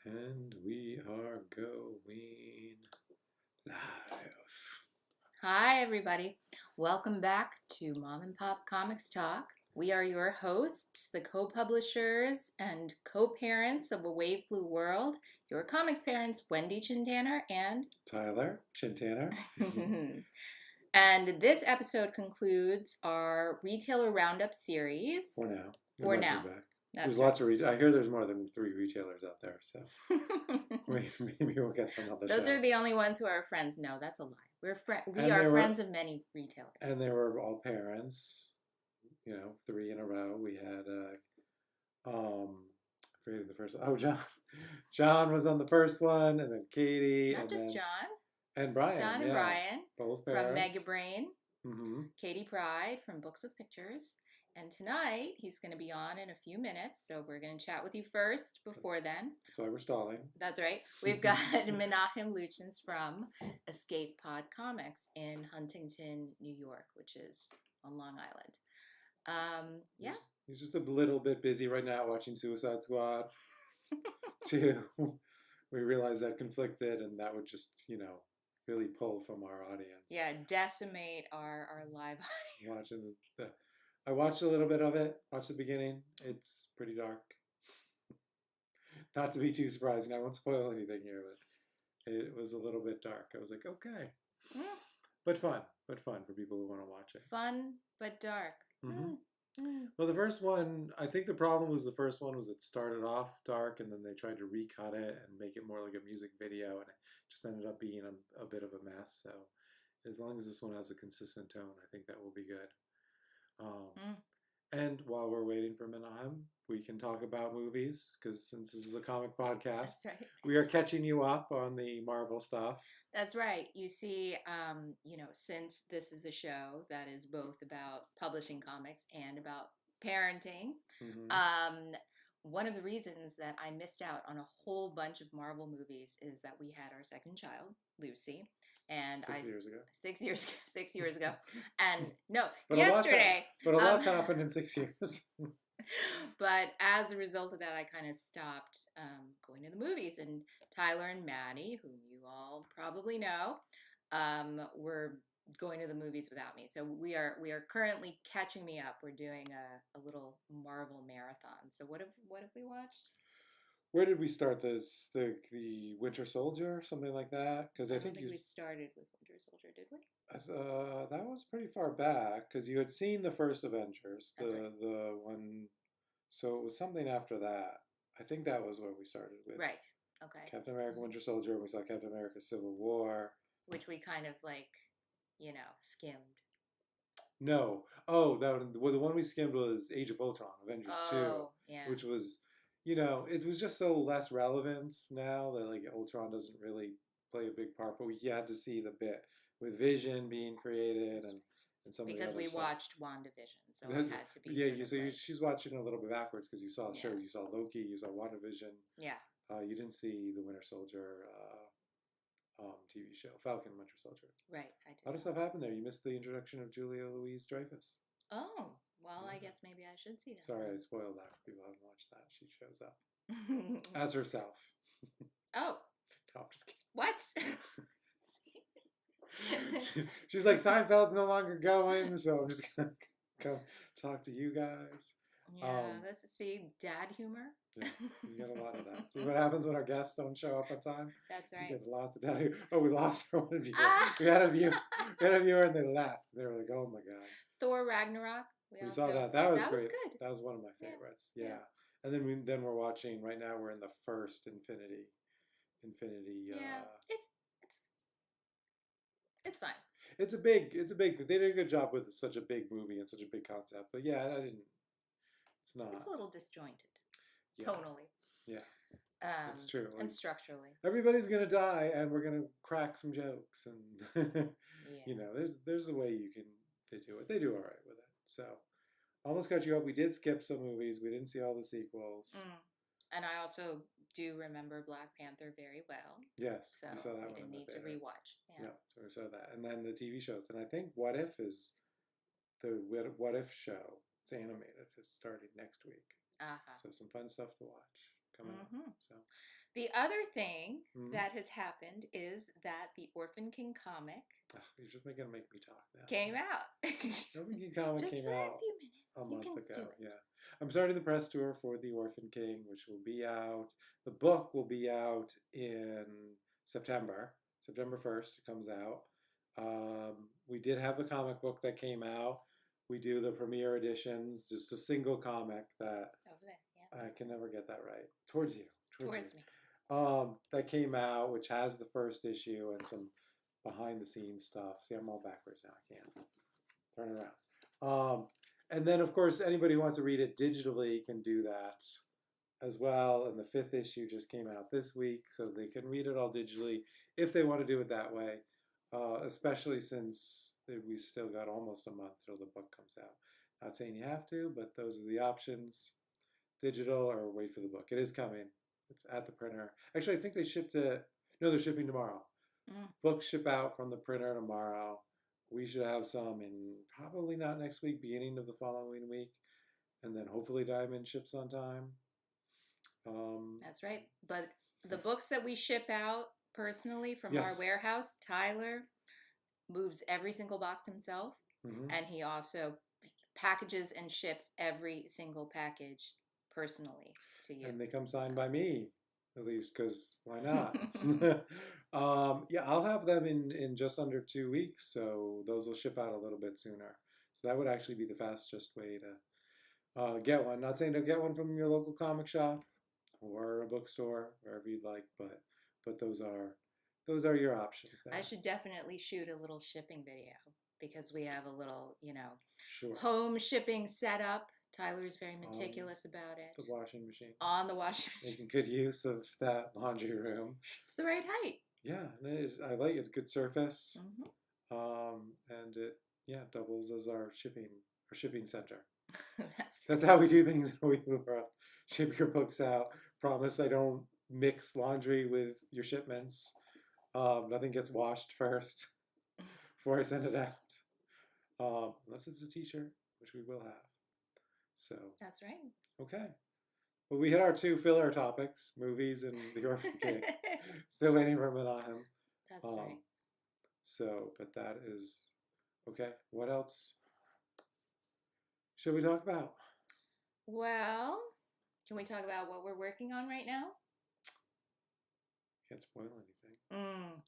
And we are going live. Hi, everybody. Welcome back to Mom and Pop Comics Talk. We are your hosts, the co-publishers and co-parents of A Wave Flew World, your comics parents, Wendy Chintanner and Tyler Chintanner. And this episode concludes our Retailer Roundup series. For now. For now. There's lots of I hear there's more than 3 retailers out there, so maybe we'll get them on the show. Those are the only ones who are our friends. No, that's a lie. We are friends of many retailers. And they were all parents. 3 in a row. We had forgetting the first one. Oh, John. John was on the first one, and then Katie. Not just John. And Brian. John and Brian. Both parents. From Mega Brain. Mm-hmm. Katie Pride from Books with Pictures. And tonight, he's going to be on in a few minutes, so we're going to chat with you first before then. That's why we're stalling. That's right. We've got Menachem Luchins from Escape Pod Comics in Huntington, New York, which is on Long Island. Yeah. He's just a little bit busy right now watching Suicide Squad. We realized that conflicted, and that would just, really pull from our audience. Yeah, decimate our live audience. Watching I watched a little bit of it, watched the beginning. It's pretty dark. Not to be too surprising, I won't spoil anything here, but it was a little bit dark. I was like, okay. But fun for people who want to watch it. Fun, but dark. Mm-hmm. Well, the first one, I think the problem was it started off dark, and then they tried to recut it and make it more like a music video, and it just ended up being a bit of a mess. So as long as this one has a consistent tone, I think that will be good. And while we're waiting for Menachem, we can talk about movies, because since this is a comic podcast, That's right. We are catching you up on the Marvel stuff. That's right. You see, since this is a show that is both about publishing comics and about parenting, one of the reasons that I missed out on a whole bunch of Marvel movies is that we had our second child, Lucy. And 6 years ago. 6 years ago. And no, but yesterday. A lot's happened in 6 years. But as a result of that, I kind of stopped going to the movies. And Tyler and Maddie, whom you all probably know, were going to the movies without me. So we are currently catching me up. We're doing a little Marvel marathon. So what have we watched? Where did we start this? The Winter Soldier, something like that? Because I think we started with Winter Soldier, did we? That was pretty far back, because you had seen the first Avengers, the one. So it was something after that. I think that was where we started with. Right. Okay. Captain America, Winter Soldier. We saw Captain America: Civil War, which we kind of skimmed. No. The one we skimmed was Age of Ultron, Avengers 2, yeah. Which was. It was just so less relevant now that Ultron doesn't really play a big part, but we had to see the bit with Vision being created and some of the other stuff. Because we watched WandaVision, so it had to be. Yeah, she's watching a little bit backwards, because you saw you saw Loki, you saw WandaVision. Yeah. You didn't see the Winter Soldier TV show, Falcon Winter Soldier. Right, I did. A lot of stuff happened there. You missed the introduction of Julia Louis-Dreyfus. Oh. Well, I guess maybe I should see that. Sorry, I spoiled that for people who haven't watched that. She shows up as herself. Oh. No, I'm just kidding. What? She's like, Seinfeld's no longer going, so I'm just going to come talk to you guys. Yeah, let's see. Dad humor. Yeah, you get a lot of that. See what happens when our guests don't show up on time? That's right. You get lots of dad humor. Oh, we lost one viewer. We had a viewer and they left. They were like, oh my God. Thor Ragnarok. We saw that. That was great. Was good. That was one of my favorites. Yeah. And then we're watching right now. We're in the first Infinity. Yeah. It's fine. It's a big. They did a good job with such a big movie and such a big concept. But yeah, it's not. It's a little disjointed. Yeah. Tonally. Yeah. It's true. And structurally. Everybody's gonna die, and we're gonna crack some jokes, and there's a way they do it. They do all right with it. So, almost got you up. We did skip some movies. We didn't see all the sequels. And I also do remember Black Panther very well. Yes, so we saw that one. We didn't need to rewatch. Yeah, so we saw that. And then the TV shows. And I think What If is the What If show. It's animated. It's starting next week. So some fun stuff to watch coming up. So The other thing Mm-hmm. that has happened is that the Orphan King comic You're just gonna make me talk now. came out. Orphan King comic Just came for out a few minutes. a You month can ago. do it. Yeah, I'm starting the press tour for the Orphan King, which will be out. The book will be out in September. September 1st, it comes out. We did have the comic book that came out. We do the premiere editions, just a single comic that Over there, yeah. I can never get that right. Towards you. Towards me. That came out, which has the first issue and some behind the scenes stuff. See, I'm all backwards now. I can't turn around. And then, of course, anybody who wants to read it digitally can do that as well. And the 5th issue just came out this week, so they can read it all digitally if they want to do it that way, especially since we still got almost a month till the book comes out. Not saying you have to, but those are the options. Digital or wait for the book. It is coming. It's at the printer. Actually, I think they shipped it. No, they're shipping tomorrow. Books ship out from the printer tomorrow. We should have some in probably not next week, beginning of the following week. And then hopefully Diamond ships on time. That's right. But the books that we ship out personally from our warehouse, Tyler moves every single box himself. And he also packages and ships every single package personally to you. And they come signed by me, at least, because why not? Yeah, I'll have them in just under 2 weeks, so those will ship out a little bit sooner. So that would actually be the fastest way to get one. Not saying to get one from your local comic shop or a bookstore, wherever you'd like, but those are your options there. I should definitely shoot a little shipping video because we have a little, sure, home shipping setup. Tyler's very meticulous about it. The washing machine. On the washing machine. Making good use of that laundry room. It's the right height. Yeah, I like it. It's good surface. And it doubles as our shipping center. That's how we do things in We Move World. Ship your books out. Promise I don't mix laundry with your shipments. Nothing gets washed first before I send it out. Unless it's a t-shirt, which we will have. So that's right. Okay. Well, we hit our 2 filler topics, movies and the Orphan King. Still waiting for Menachem. That's right. So, but that is okay. What else should we talk about? Well, can we talk about what we're working on right now? Can't spoil anything.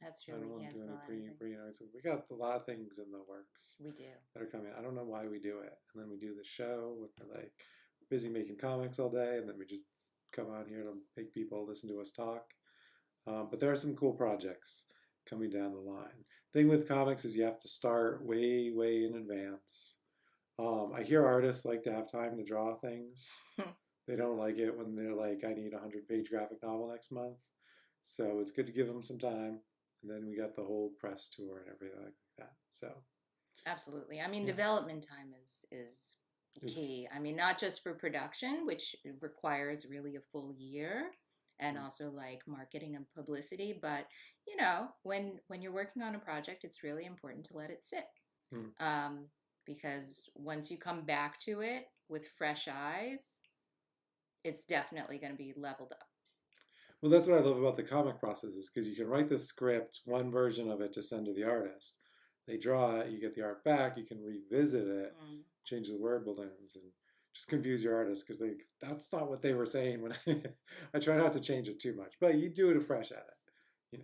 That's true. I don't want to do any so we got a lot of things in the works. We do. That are coming. I don't know why we do it. And then we do the show. We're like busy making comics all day, and then we just come out here to make people listen to us talk. But there are some cool projects coming down the line. Thing with comics is you have to start way, way in advance. I hear artists like to have time to draw things. They don't like it when they're like, I need a 100-page graphic novel next month. So it's good to give them some time. And then we got the whole press tour and everything like that. So absolutely. I mean, development time is key. I mean, not just for production, which requires really a full year, and also like marketing and publicity, but when you're working on a project, it's really important to let it sit. Because once you come back to it with fresh eyes, it's definitely going to be leveled up. Well, that's what I love about the comic process, is because you can write the script, one version of it to send to the artist. They draw it, you get the art back, you can revisit it, change the word balloons, and just confuse your artist because that's not what they were saying. When I try not to change it too much, but you do it afresh at it.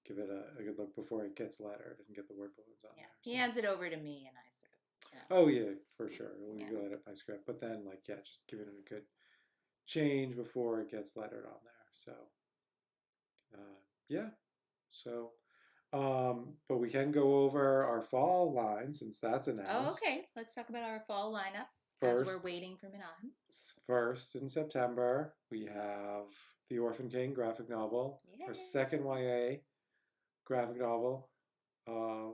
Give it a good look before it gets lettered and get the word balloons on there. He hands it over to me, and I sort of. Oh yeah, for sure. We'll go edit my script, but then just give it a good change before it gets lettered on there. So. But we can go over our fall line since that's announced. Oh, okay. Let's talk about our fall lineup as we're waiting for Menachem. First in September, we have the Orphan King graphic novel, our second YA graphic novel,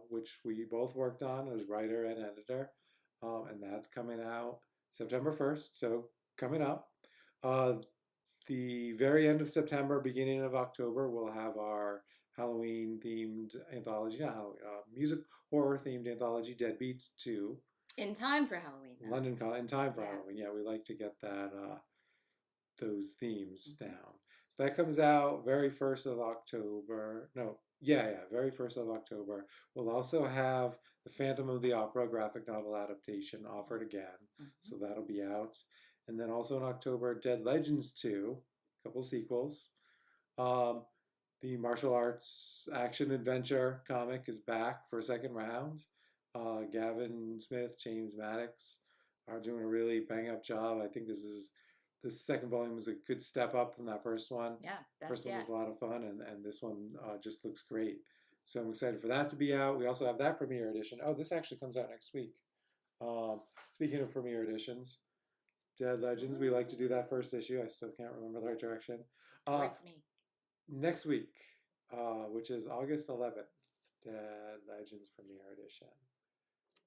which we both worked on as writer and editor, and that's coming out September 1st, so coming up. The very end of September, beginning of October, we'll have our Halloween-themed anthology, music horror-themed anthology, Deadbeats 2. In time for Halloween. London in time for Halloween. Yeah, we like to get that those themes down. So that comes out very 1st of October. No, yeah, very 1st of October. We'll also have the Phantom of the Opera graphic novel adaptation offered again. So that'll be out. And then also in October, Dead Legends 2, a couple sequels. The martial arts action adventure comic is back for a second round. Gavin Smith, James Maddox are doing a really bang up job. I think this second volume was a good step up from that first one. Yeah, first one was a lot of fun, and this one just looks great. So I'm excited for that to be out. We also have that premiere edition. Oh, this actually comes out next week. Speaking of premiere editions, Dead Legends, we like to do that first issue. I still can't remember the right direction. Towards me. Next week, which is August 11th, Dead Legends premiere edition.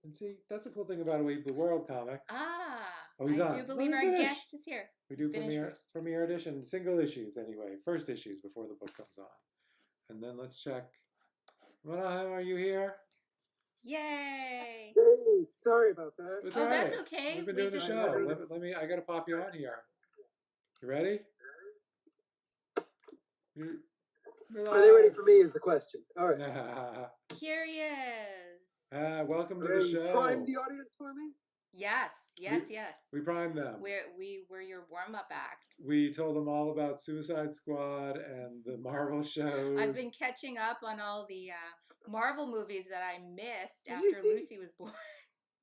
And see, that's a cool thing about AWBW World Comics. I do believe our guest is here. We do premiere edition, single issues anyway, first issues before the book comes on. And then let's check. Menachem, are you here? Yay! Hey, sorry about that. It's all right. That's okay. We've been doing the show. Let me. I gotta pop you on here. You ready? Are they ready for me? Is the question. All right. Here he is. Welcome to the show. Prime the audience for me. Yes. We primed them. We were your warm-up act. We told them all about Suicide Squad and the Marvel shows. I've been catching up on all the Marvel movies that I missed after Lucy was born.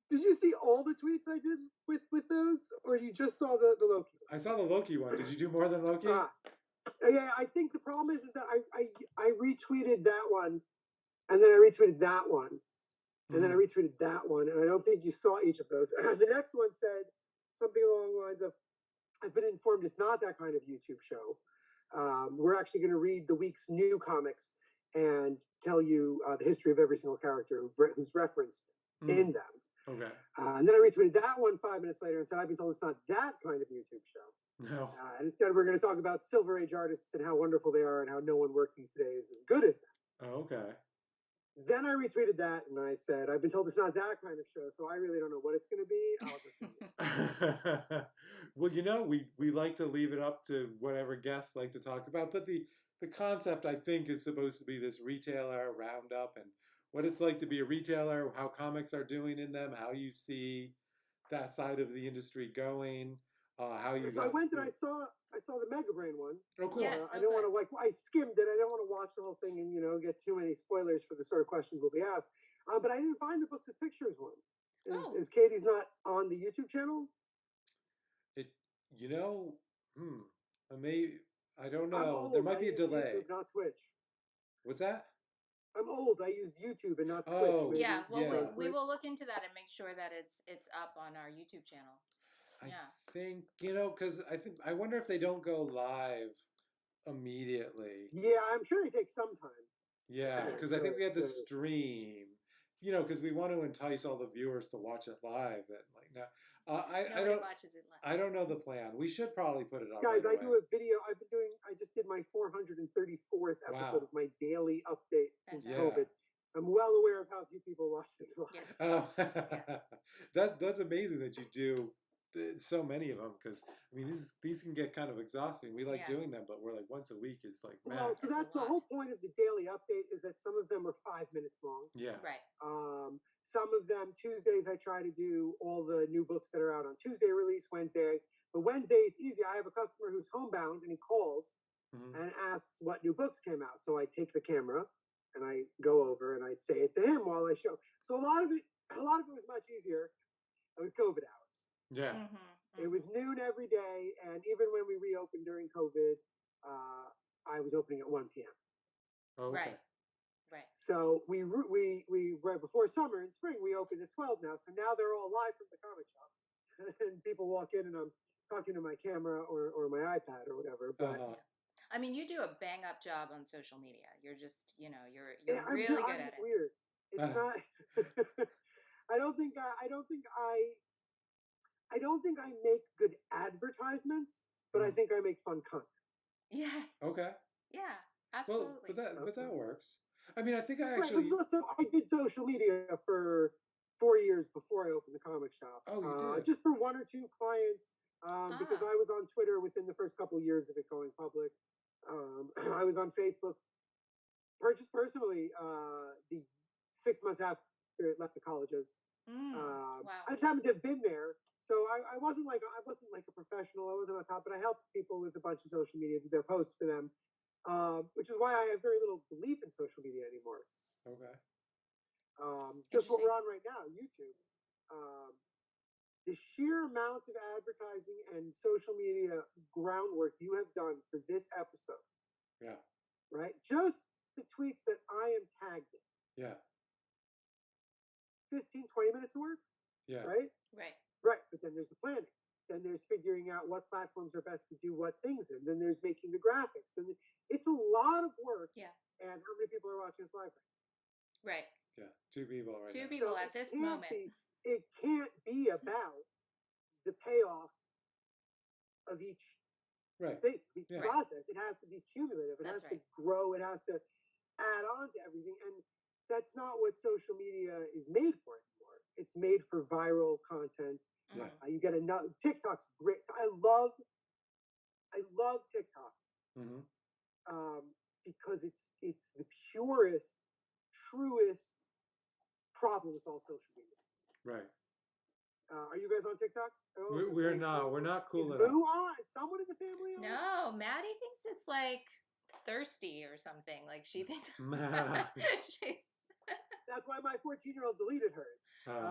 Did you see all the tweets I did with those, or you just saw the Loki? I saw the Loki one. Did you do more than Loki? Yeah, I think the problem is that I retweeted that one, and then I retweeted that one, and then I retweeted that one, and I don't think you saw each of those. The next one said something along the lines of, I've been informed it's not that kind of YouTube show. We're actually going to read the week's new comics and tell you the history of every single character who's referenced in them. Okay. And then I retweeted that one 5 minutes later and said, I've been told it's not that kind of YouTube show. No. And instead, we're going to talk about Silver Age artists and how wonderful they are and how no one working today is as good as them. Oh, okay. Then I retweeted that and I said, I've been told it's not that kind of show, so I really don't know what it's going to be. I'll just Well, we like to leave it up to whatever guests like to talk about, but the concept, I think, is supposed to be this retailer roundup and what it's like to be a retailer, how comics are doing in them, how you see that side of the industry going, how you. So I went and I saw the Mega Brain one. Oh, cool. Yes, I don't want to I skimmed it. I don't want to watch the whole thing and get too many spoilers for the sort of questions we'll be asked. But I didn't find the Books with Pictures one. Is Katie's not on the YouTube channel? I don't know. There might be a delay. YouTube, not Twitch. What's that? I'm old. I used YouTube and not Twitch. Oh, yeah. Well, we will look into that and make sure that it's up on our YouTube channel. I think because I wonder if they don't go live immediately. Yeah, I'm sure they take some time. Yeah, because I think we had the stream. Because we want to entice all the viewers to watch it live. And Nobody watches it live. I don't know the plan. We should probably put it up. Guys, right I do a video. I just did my 434th episode of my daily update since COVID. I'm well aware of how few people watch things live. Yeah. That's amazing that you do so many of them, because these can get kind of exhausting. We like doing them, but we're like once a week is like max. Well, so that's the whole point of the daily update, is that some of them are 5 minutes long. Yeah. Right. Some of them Tuesdays I try to do all the new books that are out on Tuesday release, Wednesday. But Wednesday it's easy. I have a customer who's homebound and he calls and asks what new books came out. So I take the camera and I go over and I say it to him while I show. So a lot of it was much easier with COVID hours. Yeah. It was noon every day, and even when we reopened during COVID, I was opening at 1 p.m. Okay. Right. So we right before summer and spring we opened at 12 now. So now they're all live from the comic shop, and people walk in and I'm talking to my camera or my iPad or whatever. But you do a bang up job on social media. You're just you're really good at it. Weird. It's not. I don't think I make good advertisements, but I think I make fun content. Yeah. Okay. Yeah, absolutely. Well, but that works. I think I actually. I did social media for 4 years before I opened the comic shop. Oh, you did? Just for 1 or 2 clients, because I was on Twitter within the first couple of years of it going public. I was on Facebook, purchased personally the 6 months after it left the colleges. Wow. I just happened to have been there, so I wasn't like a professional. I wasn't on top, but I helped people with a bunch of social media, did their posts for them, which is why I have very little belief in social media anymore. Okay. Just what we're on right now, YouTube. The sheer amount of advertising and social media groundwork you have done for this episode. Yeah. Right? Just the tweets that I am tagged in. Yeah. 15, 20 minutes of work. Yeah. Right? Right. Right. But then there's the planning. Then there's figuring out what platforms are best to do what things in. Then there's making the graphics. Then it's a lot of work. Yeah. And how many people are watching this live? Right. Yeah. 2 people right now. 2 people So at this moment. It can't be about the payoff of each thing, each process. It has to be cumulative. It has to grow. It has to add on to everything. And that's not what social media is made for anymore. It's made for viral content. Yeah. You get enough. TikTok's great. I love TikTok. Mm-hmm. Because it's the purest, truest problem with all social media. Right. Are you guys on TikTok? We're not. We're not cool enough. Boo on? Someone in the family on? No, Maddie thinks it's like thirsty or something. Like she thinks. That's why my 14-year-old deleted hers.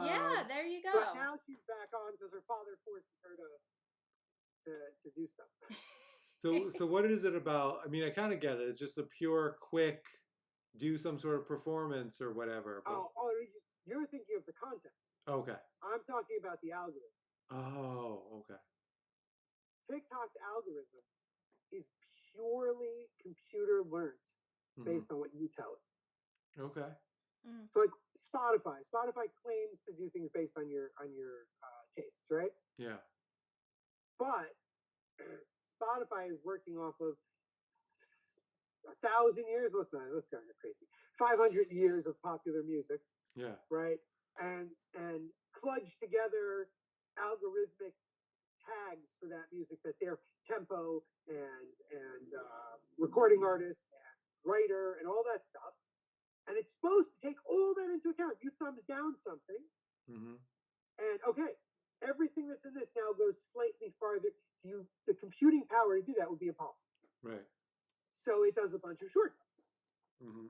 Yeah, there you go. But now she's back on because her father forces her to do stuff. So what is it about? I mean, I kind of get it. It's just a pure, quick, do some sort of performance or whatever. But... you're thinking of the content. Okay. I'm talking about the algorithm. Oh, okay. TikTok's algorithm is purely computer learned based on what you tell it. Okay. So like Spotify claims to do things based on your tastes, right? Yeah. But Spotify is working off of 1,000 years. Let's not get crazy. 500 years of popular music. Yeah. Right. And kludged together algorithmic tags for that music, that their tempo and recording artist and writer and all that stuff. And it's supposed to take all that into account. You thumbs down something, and okay, everything that's in this now goes slightly farther. The computing power to do that would be impossible. Right. So it does a bunch of shortcuts.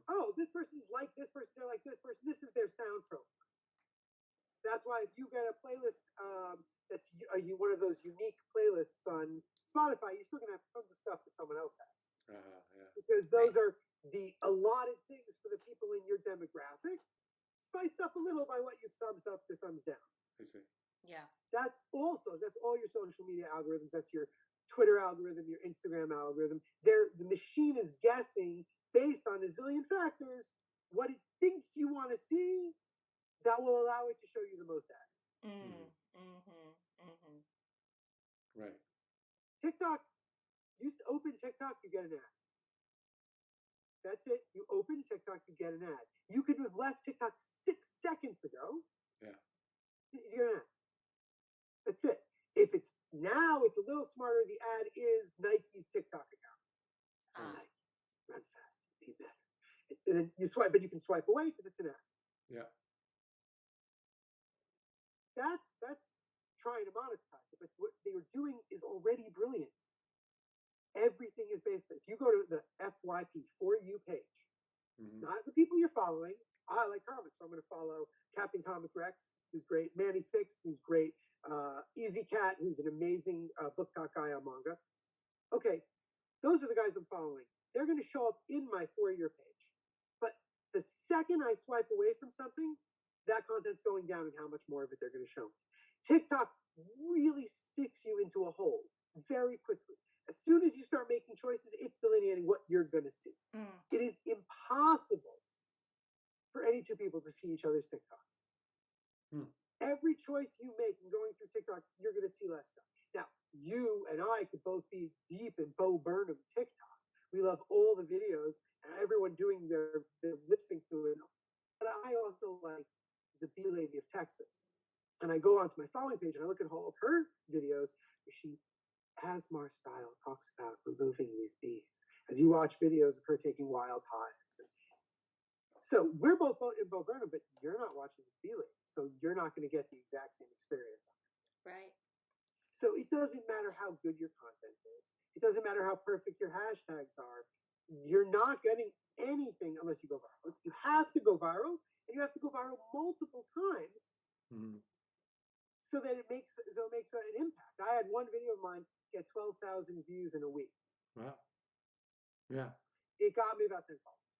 Oh, this person's like this person, they're like this person. This is their sound profile. That's why if you get a playlist that's one of those unique playlists on Spotify, you're still gonna have tons of stuff that someone else has. Yeah. Because those are the allotted things for the people in your demographic, spiced up a little by what you thumbs up or thumbs down. I see. Yeah. That's all your social media algorithms. That's your Twitter algorithm, your Instagram algorithm. The machine is guessing based on a zillion factors what it thinks you want to see that will allow it to show you the most ads. Right. TikTok, you used to open TikTok, you get an ad. That's it. You open TikTok, you get an ad. You could have left TikTok 6 seconds ago. Yeah. You get an ad. That's it. If it's now, it's a little smarter. The ad is Nike's TikTok account. Nike, run faster, be better. And then you swipe, but you can swipe away because it's an ad. Yeah. That's trying to monetize it, but what they were doing is already brilliant. Everything is based on, if you go to the FYP For You page, not the people you're following. I like comics, so I'm going to follow Captain Comic Rex, who's great, Manny's Picks, who's great, Easy Cat, who's an amazing book talk guy on manga. Okay, those are the guys I'm following. They're going to show up in my For You page. But the second I swipe away from something, that content's going down and how much more of it they're going to show me. TikTok really sticks you into a hole very quickly. As soon as you start making choices, it's delineating what you're going to see. It is impossible for any two people to see each other's TikToks. Every choice you make in going through TikTok, you're going to see less stuff. Now, you and I could both be deep in Bo Burnham TikTok. We love all the videos and everyone doing their lip sync to it. But I also like the Bee Lady of Texas. And I go onto my following page and I look at all of her videos where she, Asmar style, talks about removing these bees as you watch videos of her taking wild hives. So we're both in Bo Burnham, but you're not watching the feeling, so you're not going to get the exact same experience. Right. So it doesn't matter how good your content is. It doesn't matter how perfect your hashtags are. You're not getting anything unless you go viral. You have to go viral, and you have to go viral multiple times, so that it makes an impact. I had one video of mine get 12,000 views in a week. Wow. Yeah. It got me about 10 followers.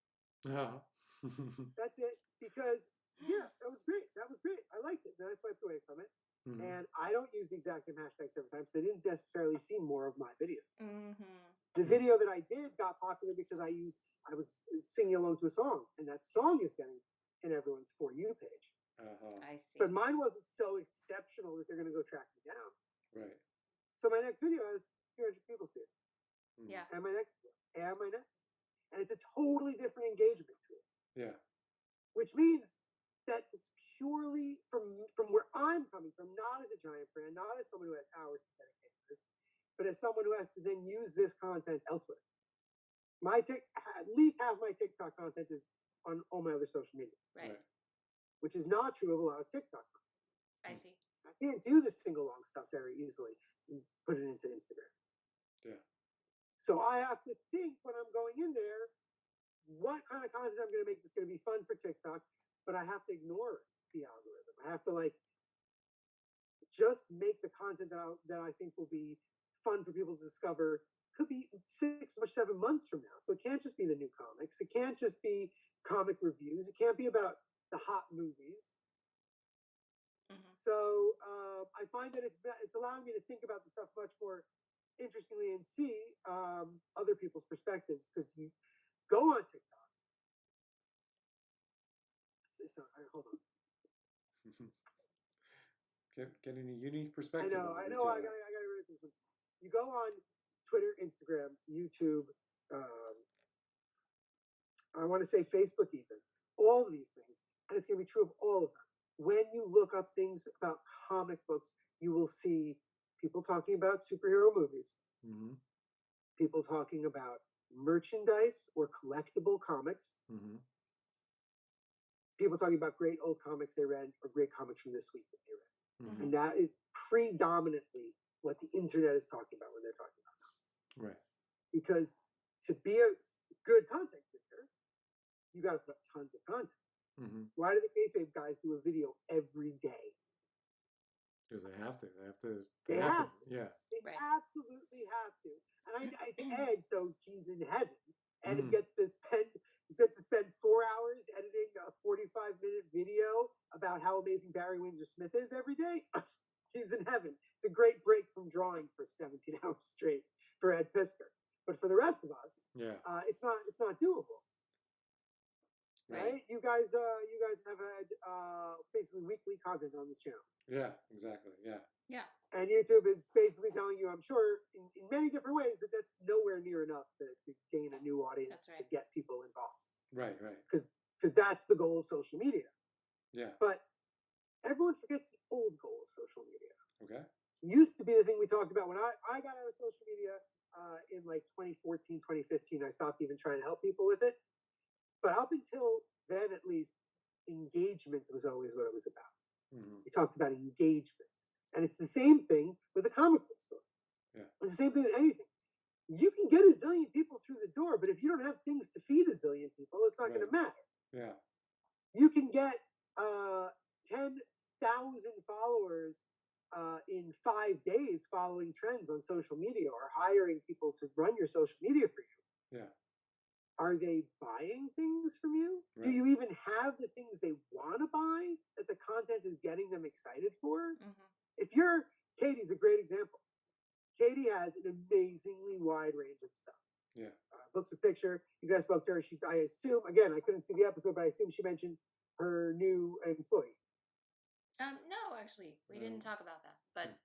Yeah. That's it. Because that was great. That was great. I liked it. Then I swiped away from it. And I don't use the exact same hashtags every time, so they didn't necessarily see more of my video. The video that I did got popular because I was singing along to a song, and that song is getting in everyone's For You page. I see. But mine wasn't so exceptional that they're going to go track me down. Right. So my next video has 300 people see it. Yeah. And my next. And it's a totally different engagement tool. Yeah. Which means that it's purely from where I'm coming from, not as a giant brand, not as someone who has hours to dedicate to this, but as someone who has to then use this content elsewhere. At least half my TikTok content is on all my other social media. Right. Which is not true of a lot of TikTok content. I see. I can't do the single long stuff very easily and put it into Instagram. Yeah. So I have to think when I'm going in there, what kind of content I'm going to make that's going to be fun for TikTok, but I have to ignore the algorithm. I have to just make the content that I think will be fun for people to discover. Could be 6 or 7 months from now. So it can't just be the new comics. It can't just be comic reviews. It can't be about the hot movies. So I find that it's allowing me to think about the stuff much more interestingly and see other people's perspectives, because you go on TikTok. Hold on. Getting a unique perspective. I know. I gotta read this one. You go on Twitter, Instagram, YouTube. I want to say Facebook, even all of these things, and it's gonna be true of all of them. When you look up things about comic books, you will see people talking about superhero movies, people talking about merchandise or collectible comics, people talking about great old comics they read or great comics from this week that they read. And that is predominantly what the internet is talking about when they're talking about comics. Right. Because to be a good content creator, you got to put up tons of content. Why do the kayfabe guys do a video every day? Because they have to. They have to. Yeah. They absolutely have to. And it's Ed, so he's in heaven. And he gets to spend 4 hours editing a 45-minute video about how amazing Barry Windsor Smith is every day. He's in heaven. It's a great break from drawing for 17 hours straight for Ed Pisker. But for the rest of us, it's not doable. Right? You guys have had basically weekly content on this channel. Yeah, exactly. Yeah. Yeah. And YouTube is basically telling you, I'm sure, in many different ways, that that's nowhere near enough to gain a new audience, to get people involved. Right. Because that's the goal of social media. Yeah. But everyone forgets the old goal of social media. Okay. It used to be the thing we talked about when I got out of social media in like 2014, 2015. I stopped even trying to help people with it. But up until then, at least, engagement was always what it was about. We talked about engagement. And it's the same thing with a comic book store. Yeah. It's the same thing with anything. You can get a zillion people through the door, but if you don't have things to feed a zillion people, it's not going to matter. Yeah. You can get 10,000 followers in 5 days following trends on social media or hiring people to run your social media for you. Yeah. Are they buying things from you? Right. Do you even have the things they want to buy that the content is getting them excited for? If you're, Katie's a great example. Katie has an amazingly wide range of stuff. Yeah. Books with picture. You guys spoke to her. I assume, again, I couldn't see the episode, but I assume she mentioned her new employee. No, actually, we didn't talk about that. But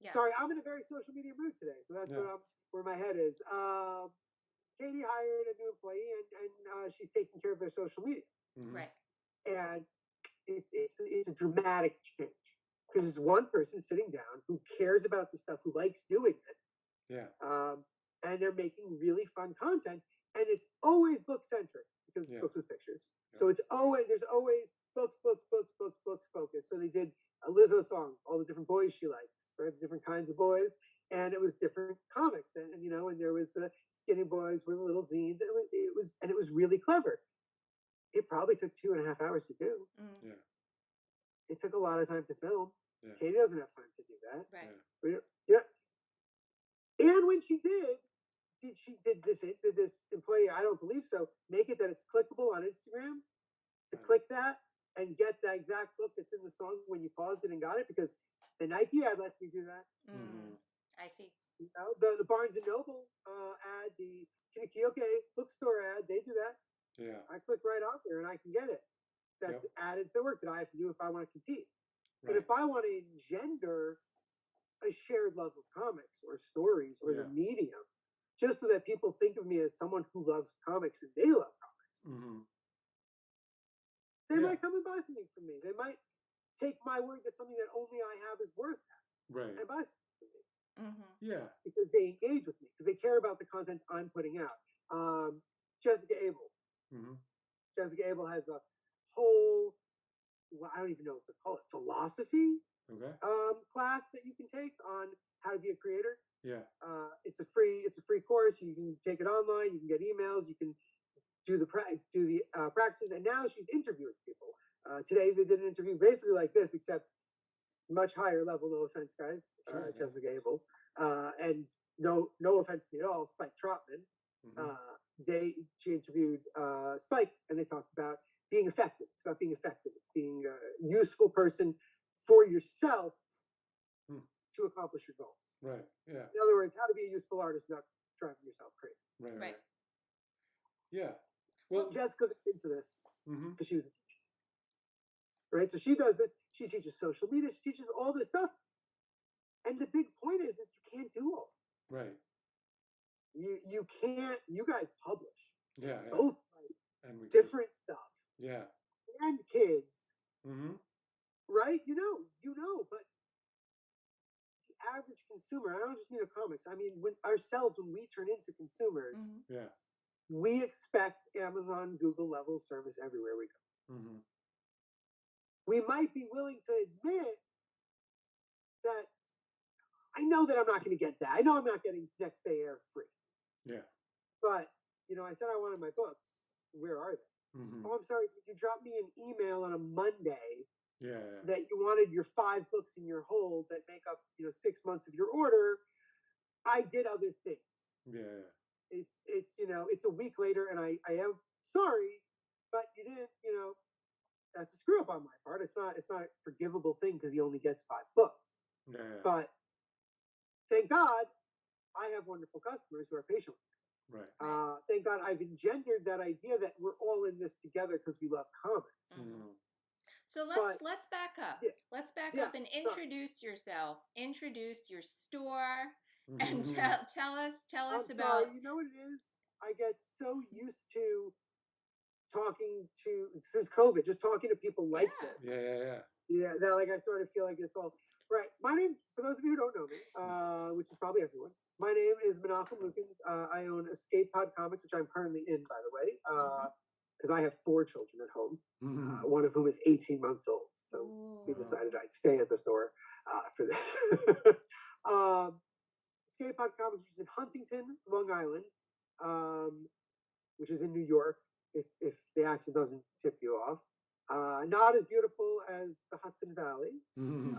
yeah. Sorry, I'm in a very social media mood today, so that's where my head is. Katie hired a new employee, and she's taking care of their social media. Right. And it's a dramatic change, because it's one person sitting down who cares about the stuff, who likes doing it. Yeah. and they're making really fun content, and it's always book centric because it's books with pictures. So there's always books focus. So they did a Lizzo song, all the different boys she likes, right? The different kinds of boys, and it was different comics, and and there was the skinny boys with the little zines. It was really clever. It probably took 2.5 hours to do. Mm. Yeah. It took a lot of time to film. Yeah. Katie doesn't have time to do that. Right. Yeah. And when she did this employee, I don't believe so, make it that it's clickable on Instagram to click that and get the exact look that's in the song when you paused it and got it, because the Nike ad lets me do that. Mm. I see. The Barnes and Noble ad, the Kinikioke bookstore ad, they do that. Yeah. I click right out there and I can get it. That's added to the work that I have to do if I want to compete. Right. But if I want to engender a shared love of comics or stories or the medium, just so that people think of me as someone who loves comics and they love comics, they might come and buy something from me. They might take my word that something that only I have is worth that, and buy something from me. Yeah. Because they engage with me, because they care about the content I'm putting out. Jessica Abel. Jessica Abel has a whole, I don't even know what to call it, philosophy class that you can take on how to be a creator. Yeah. It's a free course. You can take it online. You can get emails. You can do the practices. And now she's interviewing people. Today they did an interview basically like this, except much higher level. No offense, guys. Jessica Abel, and no offense to me at all. Spike Trotman. She interviewed Spike, and they talked about being effective. It's about being effective. It's being a useful person for yourself to accomplish your goals. Right. Yeah. In other words, how to be a useful artist, not driving yourself crazy. Right. Yeah. Well, Jessica looked into this because she was a teacher. Right. So she does this. She teaches social media. She teaches all this stuff. And the big point is you can't do all. Right. You can't. You guys publish. Yeah. Both and different stuff. Yeah. And kids. Right. You know, but the average consumer, I don't just mean of comics, I mean when we turn into consumers, we expect Amazon, Google level service everywhere we go. We might be willing to admit that I know that I'm not going to get that. I know I'm not getting next day air free. Yeah. But, I said I wanted my books. Where are they? Oh, I'm sorry. Did you drop me an email on a Monday that you wanted your 5 books in your hold that make up, 6 months of your order? I did other things. Yeah. It's it's a week later, and I am sorry, but you didn't, that's a screw up on my part. It's not a forgivable thing because he only gets 5 books. Yeah. But thank God I have wonderful customers who are patient with me. Right. Thank God I've engendered that idea that we're all in this together because we love comics. So let's back up. Yeah. Let's back up and introduce yourself. Introduce your store and tell us about. Sorry, you know what it is? I get so used to talking to, since COVID, just talking to people like this. Yeah. Now, like, I sort of feel like it's all right. My name, for those of you who don't know me, which is probably everyone, my name is Menachem Luchins. I own Escape Pod Comics, which I'm currently in, by the way, because I have 4 children at home, one of whom is 18 months old. So we decided I'd stay at the store for this. Escape Pod Comics, which is in Huntington, Long Island, which is in New York, if the accent doesn't tip you off. Not as beautiful as the Hudson Valley,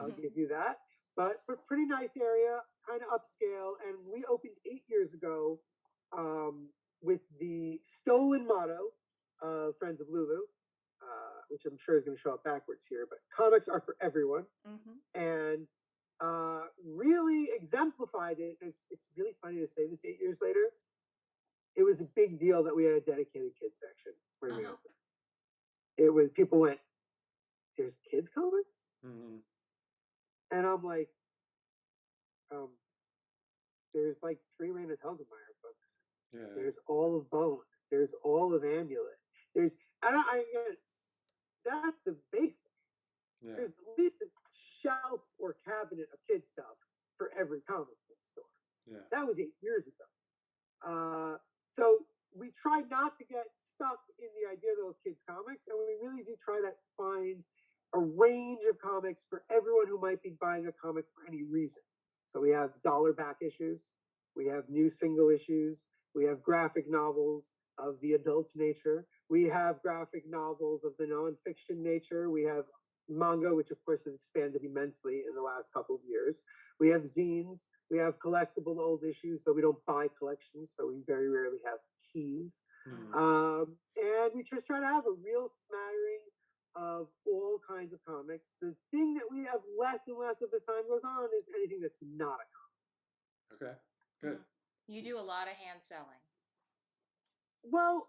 I'll give you that, but pretty nice area, kind of upscale. And we opened 8 years ago with the stolen motto of Friends of Lulu, which I'm sure is going to show up backwards here, but comics are for everyone. And really exemplified it. It's really funny to say this 8 years later. It was a big deal that we had a dedicated kids section when we opened. It was, people went, there's kids comics? And I'm like, there's like 3 Raina Telgemeier books. There's all of Bone. There's all of Amulet. There's, that's the basics. There's at least a shelf or cabinet of kid stuff for every comic book store. That was 8 years ago. So we try not to get stuck in the idea though of kids comics, and we really do try to find a range of comics for everyone who might be buying a comic for any reason. So we have dollar back issues, we have new single issues, we have graphic novels of the adult nature, we have graphic novels of the nonfiction nature, we have manga, which of course has expanded immensely in the last couple of years. We have zines, we have collectible old issues, but we don't buy collections, so we very rarely have keys. And we just try to have a real smattering of all kinds of comics. The thing that we have less and less of as time goes on is anything that's not a comic. Okay, good. You do a lot of hand selling. Well,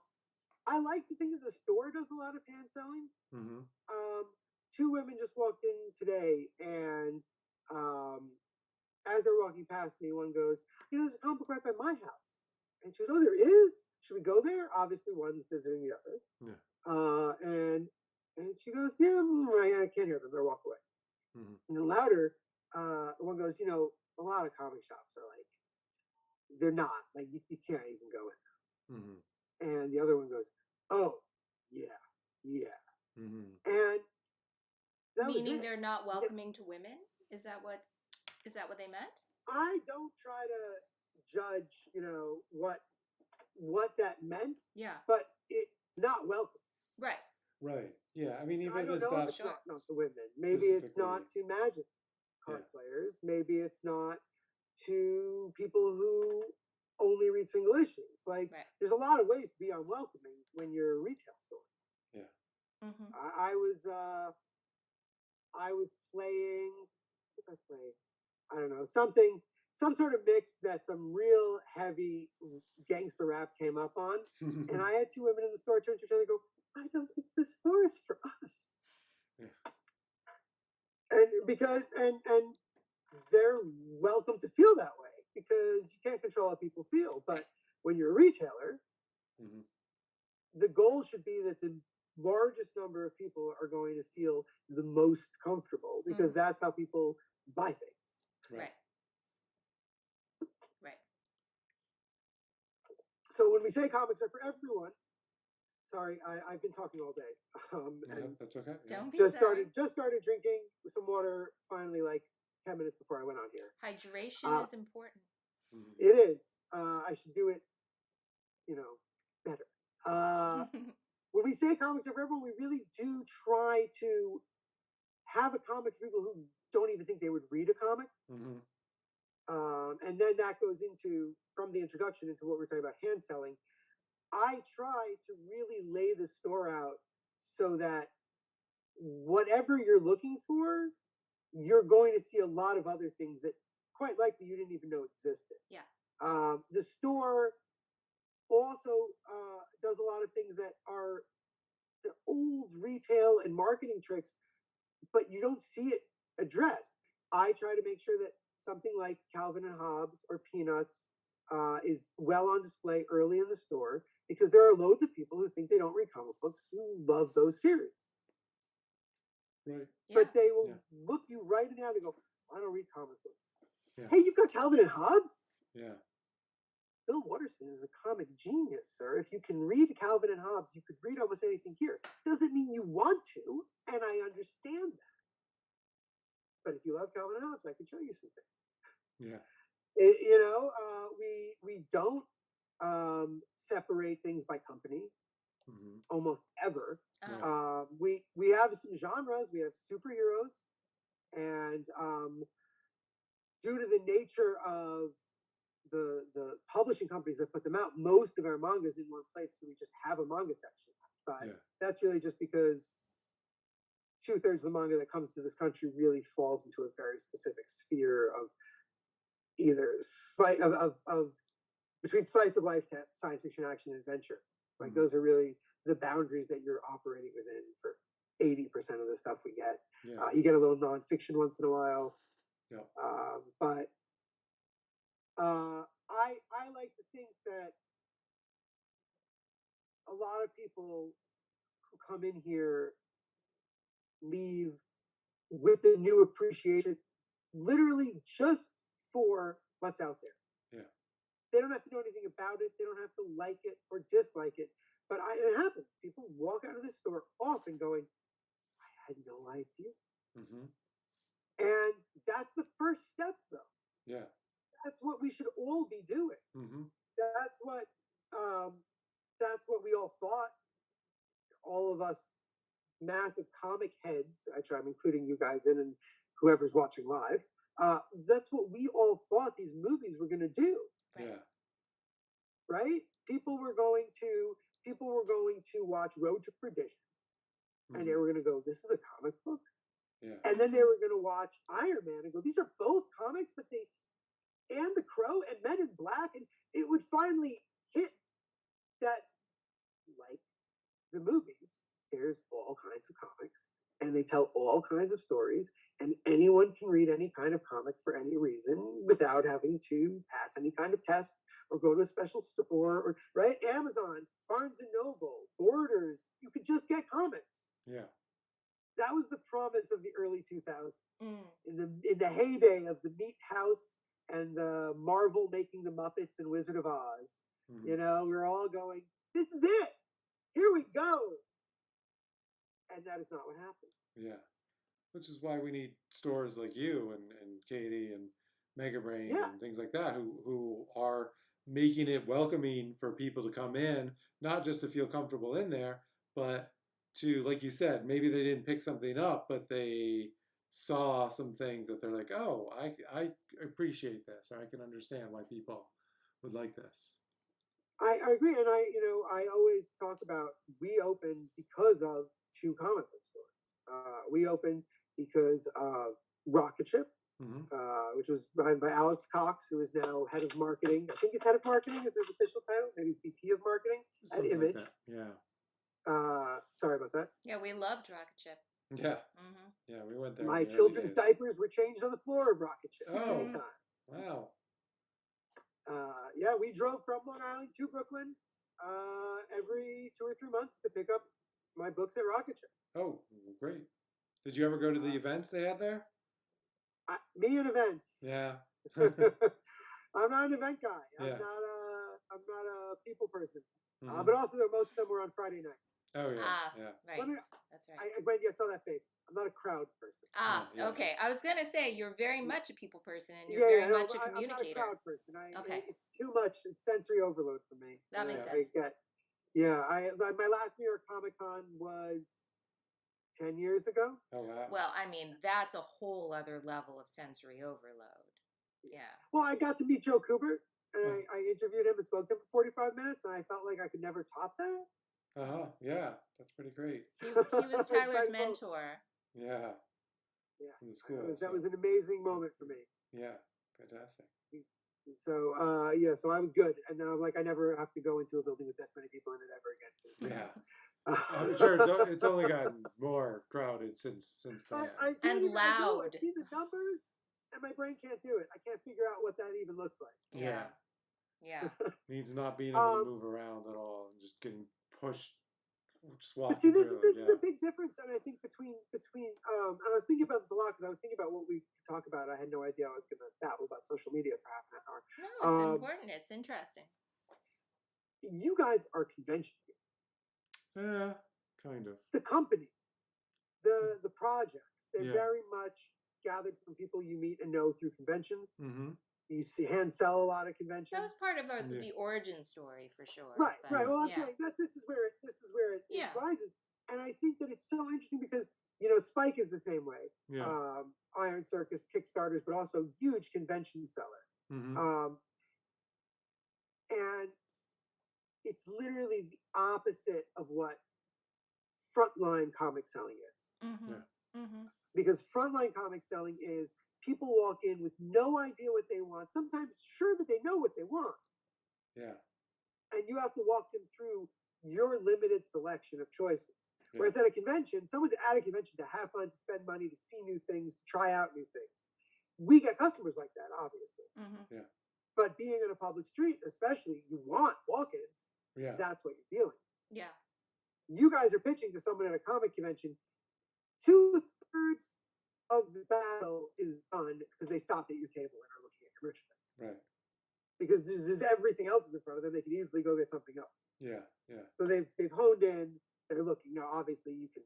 I like to think that the store does a lot of hand selling. Mm-hmm. Two women just walked in today, and as they're walking past me, one goes, there's a comic book right by my house. And she goes, oh, there is? Should we go there? Obviously, one's visiting the other. Yeah. And she goes, yeah, I can't hear them. They'll walk away. Mm-hmm. And then louder, one goes, a lot of comic shops are like, they're not. Like, you can't even go in. Mm-hmm. And the other one goes, oh, yeah. Mm-hmm. And meaning they're not welcoming to women? Is that what they meant? I don't try to judge, what that meant. Yeah. But it's not welcome. Right. Right. Yeah. I mean, even I don't if know it's if it's not to women. Maybe it's not to Magic card players. Maybe it's not to people who only read single issues. Like, there's a lot of ways to be unwelcoming when you're a retail store. Yeah. Mm-hmm. I was playing. What was I playing? I don't know, some sort of mix that some real heavy gangster rap came up on, and I had two women in the store turn to each other and go, I don't think this store is for us. Yeah. And because and they're welcome to feel that way because you can't control how people feel. But when you're a retailer, mm-hmm. the goal should be that the largest number of people are going to feel the most comfortable because mm-hmm. that's how people buy things. Right. So when we say comics are for everyone, sorry, I've been talking all day. And that's okay. Don't be just sorry. started drinking some water. Finally, like 10 minutes before I went on here. Hydration is important. It is. I should do it, better. When we say comics are for everyone, we really do try to have a comic for people who don't even think they would read a comic. Mm-hmm. And then that goes into, from the introduction into what we're talking about, hand selling. I try to really lay the store out so that whatever you're looking for, you're going to see a lot of other things that quite likely you didn't even know existed. Yeah. The store also does a lot of things that are the old retail and marketing tricks, but you don't see it addressed. I try to make sure that something like Calvin and Hobbes or Peanuts is well on display early in the store because there are loads of people who think they don't read comic books who love those series. Right. But they will look you right in the eye and go, I don't read comic books. Yeah. Hey, you've got Calvin and Hobbes? Yeah. Bill Watterson is a comic genius, sir. If you can read Calvin and Hobbes, you could read almost anything here. Doesn't mean you want to, and I understand that. But if you love Calvin and Hobbes, I can show you something. Yeah. We don't separate things by company almost ever. We have some genres. We have superheroes, and due to the nature of the publishing companies that put them out, most of our mangas in one place, so we just have a manga section. But that's really just because 2/3 of the manga that comes to this country really falls into a very specific sphere of either between slice of life, science fiction, action, and adventure. Like those are really the boundaries that you're operating within for 80% of the stuff we get. Yeah. You get a little nonfiction once in a while. Yeah. But I like to think that a lot of people who come in here leave with a new appreciation, literally just for what's out there. Yeah. They don't have to know anything about it. They don't have to like it or dislike it. But it happens. People walk out of the store often going, I had no idea. Mm-hmm. And that's the first step, though. Yeah. That's what we should all be doing. Mm-hmm. That's what we all thought. All of us massive comic heads, I'm including you guys in and whoever's watching live. That's what we all thought these movies were going to do. Yeah. Right? People were going to watch Road to Perdition, and they were going to go, "This is a comic book." Yeah. And then they were going to watch Iron Man and go, "These are both comics," and The Crow and Men in Black, and it would finally hit that, like the movies, there's all kinds of comics, and they tell all kinds of stories, and anyone can read any kind of comic for any reason without having to pass any kind of test or go to a special store, or right? Amazon, Barnes and Noble, Borders, you could just get comics. Yeah. That was the promise of the early 2000s. In the heyday of the Meat House and the Marvel making the Muppets and Wizard of Oz. You know, we're all going, this is it. Here we go. And that is not what happened. Yeah. Which is why we need stores like you and Katie and Mega Brain and things like that who are making it welcoming for people to come in, not just to feel comfortable in there, but to, like you said, maybe they didn't pick something up, but they saw some things that they're like, oh, I appreciate this, or I can understand why people would like this. I agree, and I always talk about we opened because of two comic book stores. We opened because of Rocket Ship, which was run by Alex Cox, who is now head of marketing. I think he's head of marketing is his official title. Maybe he's VP of marketing at Image. Like yeah. Sorry about that. Yeah, we loved Rocket Ship. Yeah. Yeah, we went there. My children's diapers were changed on the floor of Rocket Ship all the time. Wow. Yeah, we drove from Long Island to Brooklyn every 2 or 3 months to pick up my books at Rocket Ship. Oh, great. Did you ever go to the events they had there? Me and events. Yeah. I'm not an event guy. I'm not a people person. But also, most of them were on Friday night. Oh yeah. Right. That's right. Wendy, I saw that face. I'm not a crowd person. Okay. I was gonna say you're very much a people person, and you're very much a communicator. I'm not a crowd person. It's too much. It's sensory overload for me. That makes sense. My last New York Comic Con was 10 years ago. Oh wow. Well, I mean, that's a whole other level of sensory overload. Yeah. Well, I got to meet Joe Kubert, and I interviewed him and spoke to him for 45 minutes, and I felt like I could never top that. Yeah, that's pretty great. He was Tyler's mentor. Yeah. In the school. That was an amazing moment for me. Yeah, fantastic. So so I was good, and then I'm like, I never have to go into a building with this many people in it ever again. Yeah. I'm sure it's only gotten more crowded since then. And loud. I see the numbers, and my brain can't do it. I can't figure out what that even looks like. Yeah. Means not being able to move around at all and just getting pushed, just walking. But see, this is a big difference, and I think between and I was thinking about this a lot because I was thinking about what we could talk about. I had no idea I was going to babble about social media for half an hour. No, it's important. It's interesting. You guys are convention people. Yeah, kind of. The company, the projects, they're very much gathered from people you meet and know through conventions. You hand sell a lot of conventions. That was part of the origin story for sure. Right. Well, I'm saying that this is where it rises, and I think that it's so interesting because Spike is the same way. Yeah. Iron Circus, Kickstarters, but also huge convention seller. And it's literally the opposite of what frontline comic selling is. Because frontline comic selling is people walk in with no idea what they want, sometimes sure that they know what they want. Yeah. And you have to walk them through your limited selection of choices. Yeah. Whereas at a convention, someone's at a convention to have fun, to spend money, to see new things, to try out new things. We get customers like that, obviously. Yeah. But being on a public street, especially, you want walk-ins. Yeah. That's what you're dealing with. Yeah. You guys are pitching to someone at a comic convention. 2/3 of the battle is done because they stopped at your table and are looking at your merchandise. Right. because there's everything else is in front of them. They can easily go get something else. Yeah, yeah. So they've honed in. They're looking. Now, obviously, we can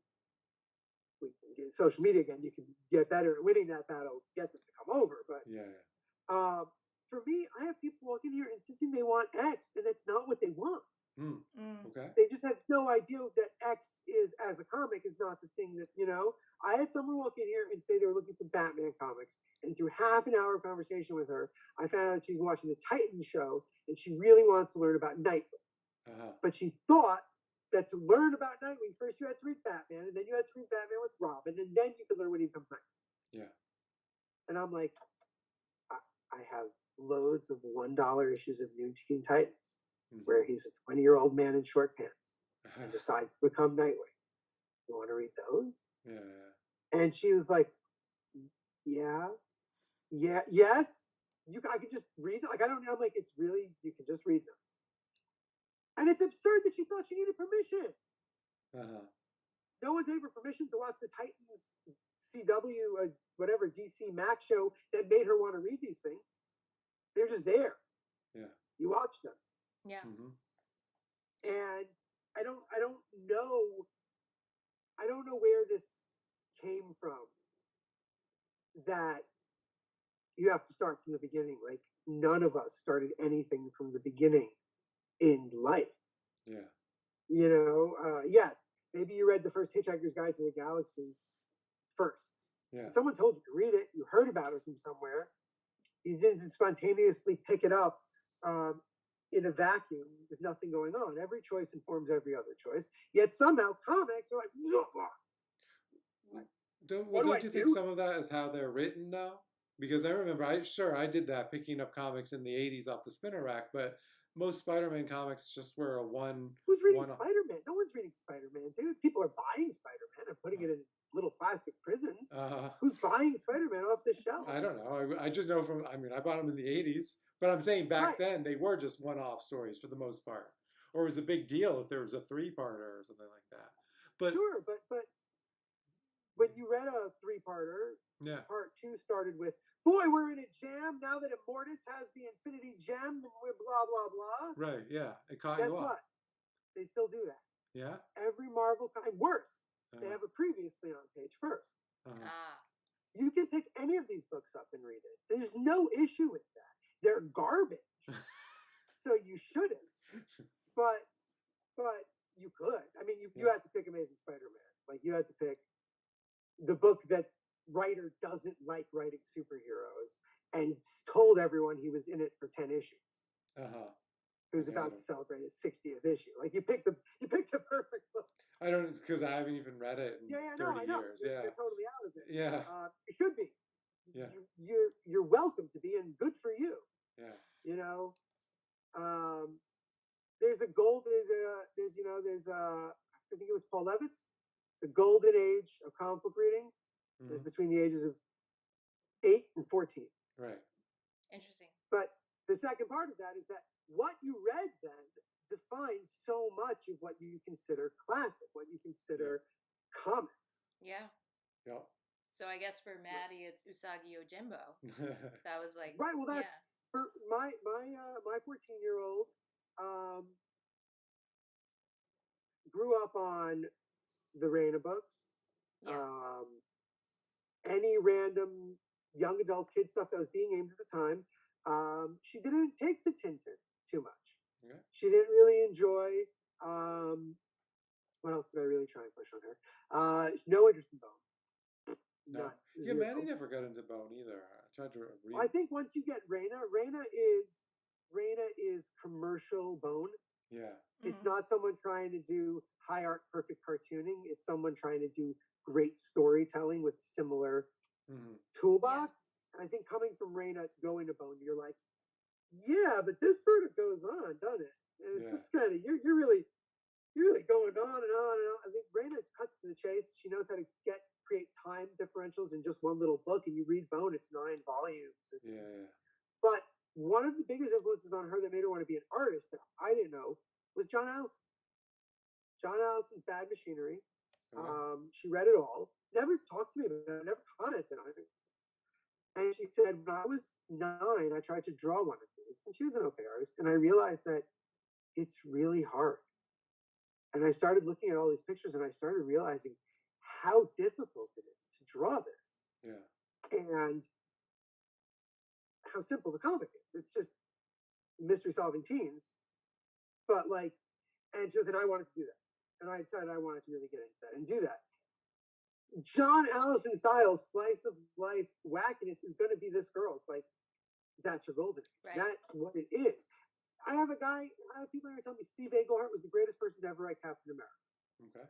get social media again. You can get better at winning that battle to get them to come over. But for me, I have people walk in here insisting they want X, and it's not what they want. Okay. They just have no idea that X is, as a comic, is not the thing that, I had someone walk in here and say they were looking for Batman comics, and through half an hour of conversation with her, I found out she's watching the Titans show, and she really wants to learn about Nightwing. But she thought that to learn about Nightwing, first you had to read Batman, and then you had to read Batman with Robin, and then you could learn when he becomes Nightwing. Yeah. And I'm like, I have loads of $1 issues of New Teen Titans, where he's a 20-year-old man in short pants and decides to become Nightwing. You want to read those? Yeah. And she was like, yes. I could just read them. Like, I don't know. I'm like, it's really, you can just read them. And it's absurd that she thought she needed permission. No one gave her permission to watch the Titans CW, whatever, DC Max show that made her want to read these things. They're just there. Yeah. You watch them. Yeah. And I don't know where this came from, that you have to start from the beginning. Like, none of us started anything from the beginning in life. Yeah. Yes, maybe you read the first Hitchhiker's Guide to the Galaxy first. Yeah. Someone told you to read it. You heard about it from somewhere. You didn't spontaneously pick it up in a vacuum with nothing going on. Every choice informs every other choice. Yet somehow comics are like, don't you think some of that is how they're written, though? Because I remember, I did that, picking up comics in the 80s off the spinner rack, but most Spider-Man comics just were a one. Who's reading Spider-Man? No one's reading Spider-Man, dude. People are buying Spider-Man and putting it in little plastic prisons. Who's buying Spider-Man off the shelf? I don't know. I just know I bought them in the 80s, but I'm saying back then they were just one-off stories for the most part. Or it was a big deal if there was a 3-parter or something like that. But sure, but when you read a 3-parter, part 2 started with, boy, we're in a jam now that Immortus has the Infinity Gem and we're blah, blah, blah. Right, yeah. It caught Guess you up. what? They still do that. Yeah? Every Marvel comic, worse. They have a previously on page first. You can pick any of these books up and read it. There's no issue with that. They're garbage. So you shouldn't. But you could. I mean, you had to pick Amazing Spider-Man. Like, you had to pick the book that writer doesn't like writing superheroes and told everyone he was in it for 10 issues. Who's about to celebrate his 60th issue. Like, you picked a perfect book. I don't, because I haven't even read it in 30 years. You're totally out of it. Yeah. You should be. Yeah. You're welcome to be, and good for you. Yeah. There's I think it was Paul Levitz. It's a golden age of comic book reading. It's between the ages of 8 and 14. Right. Interesting. But the second part of that is that what you read then defines so much of what you consider classic, what you consider comics. Yeah. Yep. So I guess for Maddie, it's Usagi Yojimbo. That was like right. Well, that's for my 14-year-old grew up on the Reina books. Yeah. Any random young adult kid stuff that was being aimed at the time. She didn't take to Tintin too much. Okay. She didn't really enjoy. What else did I really try and push on her? No interest in Bone. No. Yeah, Maddie never got into Bone either. I tried to read. I think once you get Reina is commercial Bone. Yeah. It's not someone trying to do high art, perfect cartooning. It's someone trying to do great storytelling with similar toolbox. Yeah. And I think coming from Reina going to Bone, you're like, yeah, but this sort of goes on, doesn't it? And it's just kind of you're really going on and on and on. I think Reina cuts to the chase. She knows how to create time differentials in just one little book. And you read Bone, it's 9 volumes. But one of the biggest influences on her that made her want to be an artist that I didn't know was John Allison. John Allison's Bad Machinery. She read it all. Never talked to me about it. Never commented on it. And she said, when I was 9, I tried to draw one of these. And she was an okay artist. And I realized that it's really hard. And I started looking at all these pictures and I started realizing how difficult it is to draw this. Yeah. And how simple the comic is. It's just mystery solving teens. But like, and she was, and I wanted to do that. And I decided I wanted to really get into that and do that. John Allison Styles' slice of life wackiness is going to be this girl's. Like, that's her golden age. Right. That's what it is. I have people are telling me Steve Englehart was the greatest person to ever write Captain America. Okay.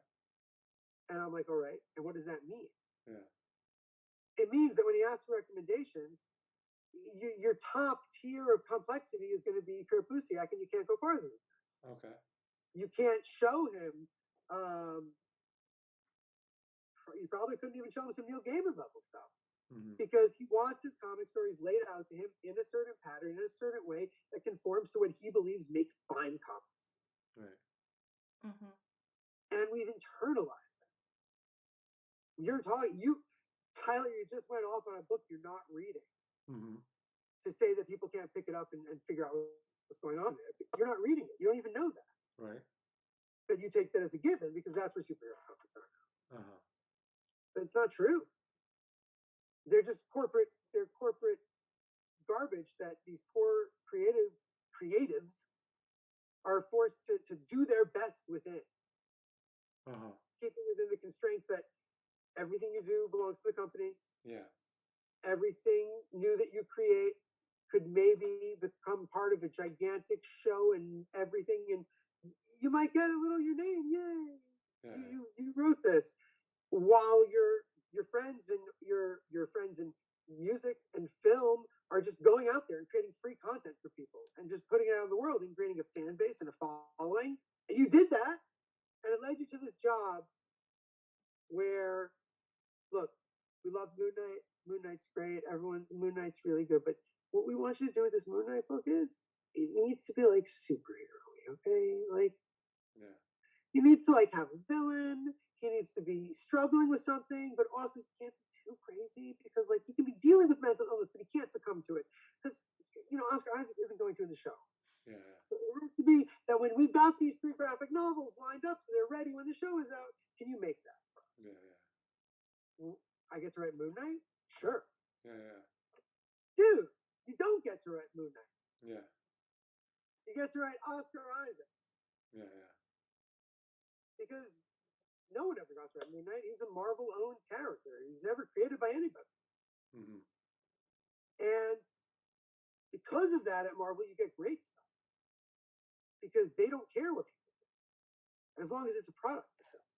And I'm like, all right. And what does that mean? Yeah. It means that when he asks for recommendations, your top tier of complexity is going to be Kerpusiak, and you can't go farther. Okay. You can't show him. You probably couldn't even show him some Neil Gaiman level stuff. Because he wants his comic stories laid out to him in a certain pattern, in a certain way that conforms to what he believes make fine comics. Right. Mm-hmm. And we've internalized that. Tyler, you just went off on a book you're not reading to say that people can't pick it up and figure out what's going on there. You're not reading it. You don't even know that. Right. But you take that as a given because that's where superhero comics are now. Uh-huh. But it's not true. They're just corporate garbage that these poor creatives are forced to do their best within. Keeping within the constraints that everything you do belongs to the company. Yeah. Everything new that you create could maybe become part of a gigantic show and everything, and you might get a little your name. Yay! Yeah. You wrote this while your friends and your friends in music and film are just going out there and creating free content for people and just putting it out in the world and creating a fan base and a following. And you did that, and it led you to this job where, look, we love Moon Knight. Moon Knight's great. Moon Knight's really good. But what we want you to do with this Moon Knight book is it needs to be like superhero-y, okay? Like, yeah. He needs to like have a villain. He needs to be struggling with something, but also he can't be too crazy because like he can be dealing with mental illness, but he can't succumb to it. Because Oscar Isaac isn't going to in the show. Yeah. So it has to be that when we've got these 3 graphic novels lined up so they're ready when the show is out, can you make that? Yeah. I get to write Moon Knight? Sure. Yeah. Dude, you don't get to write Moon Knight. Yeah. You get to write Oscar Isaac. Yeah. Because no one ever got to write Moon Knight. He's a Marvel-owned character. He's never created by anybody. And because of that at Marvel, you get great stuff. Because they don't care what people do. As long as it's a product to sell.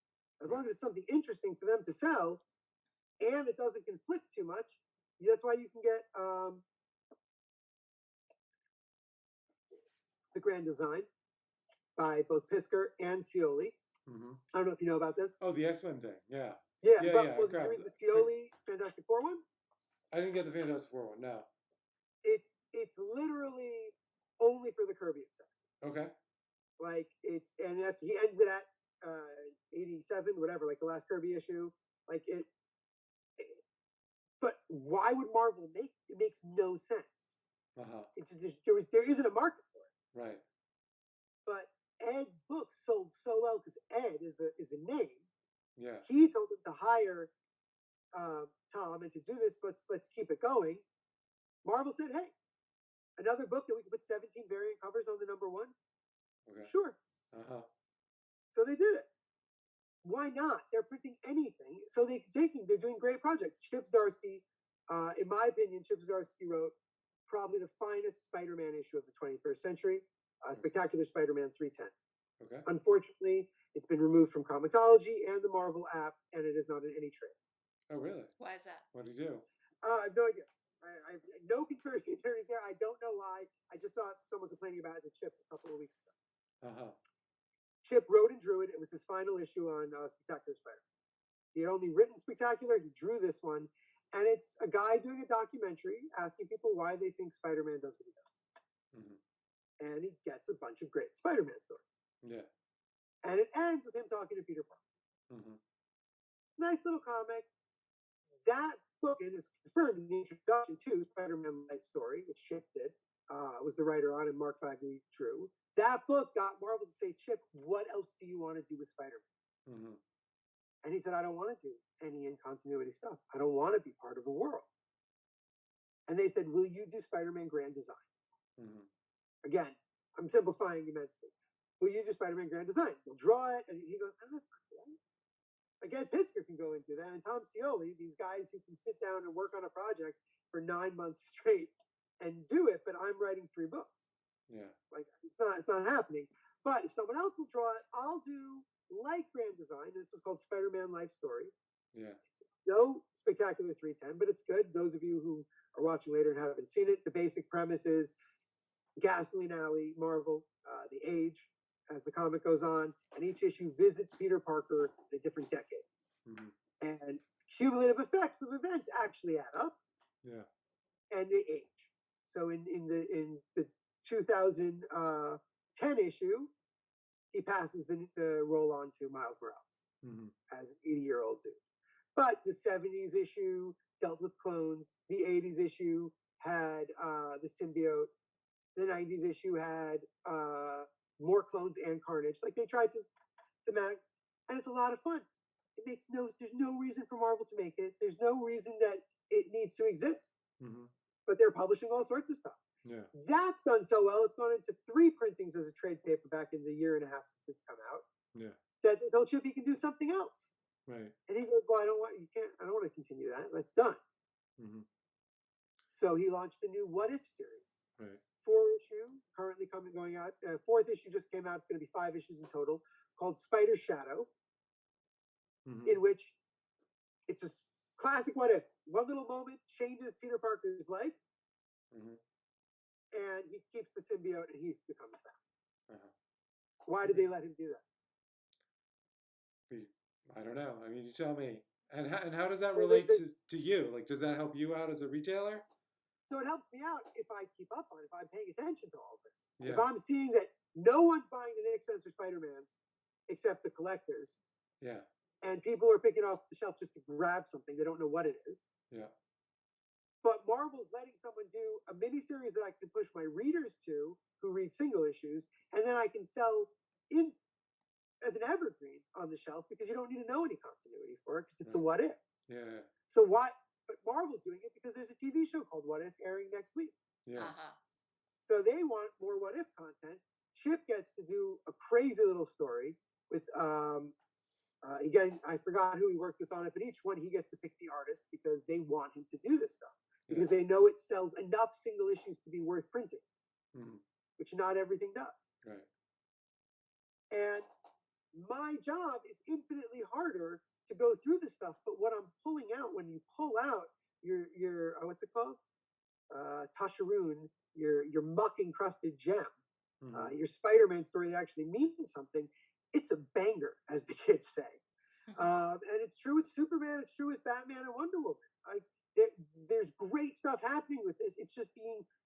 As long as it's something interesting for them to sell, and it doesn't conflict too much. That's why you can get the Grand Design by both Pisker and Scioli. I don't know if you know about this. Oh, the X-Men thing. Yeah. Well, did you read the Scioli Fantastic Four one? I didn't get the Fantastic Four one. No. It's literally only for the Kirby obsessed. Okay. Like he ends it at 87, whatever, like the last Kirby issue. Like it. But why would Marvel make it? It makes no sense. It's just there isn't a market for it. Right. But Ed's book sold so well because Ed is a name. Yeah. He told him to hire Tom and to do this. Let's keep it going. Marvel said, "Hey, another book that we can put 17 variant covers on the number 1." Okay. Sure. So they did it. Why not? They're printing anything, so they're doing great projects. Chip Zdarsky, in my opinion, Chip Zdarsky wrote probably the finest Spider-Man issue of the 21st century, Spectacular Spider-Man 310. Okay. Unfortunately, it's been removed from Comixology and the Marvel app, and it is not in any trade. Oh, really? Why is that? What did he do? I have no idea. I no conspiracy theories there. I don't know why. I just saw someone complaining about it at Chip a couple of weeks ago. Chip wrote and drew it. It was his final issue on Spectacular Spider-Man. He had only written Spectacular. He drew this one. And it's a guy doing a documentary asking people why they think Spider-Man does what he does. And he gets a bunch of great Spider-Man stories. Yeah. And it ends with him talking to Peter Parker. Nice little comic. That book, and it's confirmed in the introduction to Spider-Man Life Story, which Chip did, was the writer on, and Mark Bagley drew. That book got Marvel to say, Chip, what else do you want to do with Spider-Man? Mm-hmm. And he said, I don't want to do any in-continuity stuff. I don't want to be part of the world. And they said, will you do Spider-Man Grand Design? Mm-hmm. Again, I'm simplifying immensely. Will you do Spider-Man Grand Design? We'll draw it. And he goes, I don't know. Again, Pisker can go into that. And Tom Scioli, these guys who can sit down and work on a project for 9 months straight and do it, but I'm writing 3 books. Yeah. Like, it's not happening. But if someone else will draw it, I'll do like Grand Design. This is called Spider-Man Life Story. Yeah. It's no spectacular 310, but it's good. Those of you who are watching later and haven't seen it, the basic premise is Gasoline Alley, Marvel, the age, as the comic goes on, and each issue visits Peter Parker in a different decade. Mm-hmm. And cumulative effects of events actually add up. Yeah. And they age. So in the 2010 issue, he passes the role on to Miles Morales as an 80-year-old dude. But the 70s issue dealt with clones. The 80s issue had the symbiote. The 90s issue had more clones and Carnage. Like, they tried to thematic, and it's a lot of fun. There's no reason for Marvel to make it. There's no reason that it needs to exist. Mm-hmm. But they're publishing all sorts of stuff. Yeah. That's done so well. It's gone into 3 printings as a trade paperback in the year and a half since it's come out. Yeah. That they told Chip he can do something else. Right. And he goes, well, I don't want to continue that. That's done. Mm-hmm. So he launched a new What If series. Right. 4-issue, currently going out. 4th issue just came out. It's going to be 5 issues in total, called Spider Shadow, in which it's a classic What If. One little moment changes Peter Parker's life, and he keeps the symbiote, and he becomes that. Why did they let him do that? I don't know. I mean, you tell me. And how does that relate to you? Like, does that help you out as a retailer? So it helps me out if I keep up on it, if I'm paying attention to all this. Yeah. If I'm seeing that no one's buying the Nick Spencer Spider-Mans except the collectors. Yeah. And people are picking off the shelf just to grab something. They don't know what it is. Yeah. But Marvel's letting someone do a miniseries that I can push my readers to who read single issues, and then I can sell in as an evergreen on the shelf because you don't need to know any continuity for it because it's a what if. Yeah. So why? But Marvel's doing it because there's a TV show called What If airing next week. Yeah. So they want more what if content. Chip gets to do a crazy little story with again, I forgot who he worked with on it, but each one he gets to pick the artist because they want him to do this stuff because they know it sells enough single issues to be worth printing, which not everything does. Right. And my job is infinitely harder to go through this stuff, but what I'm pulling out when you pull out your what's it called? Tasharoon, your muck encrusted gem, your Spider-Man story that actually means something, it's a banger, as the kids say. And it's true with Superman, it's true with Batman and Wonder Woman. There's great stuff happening with this. It's just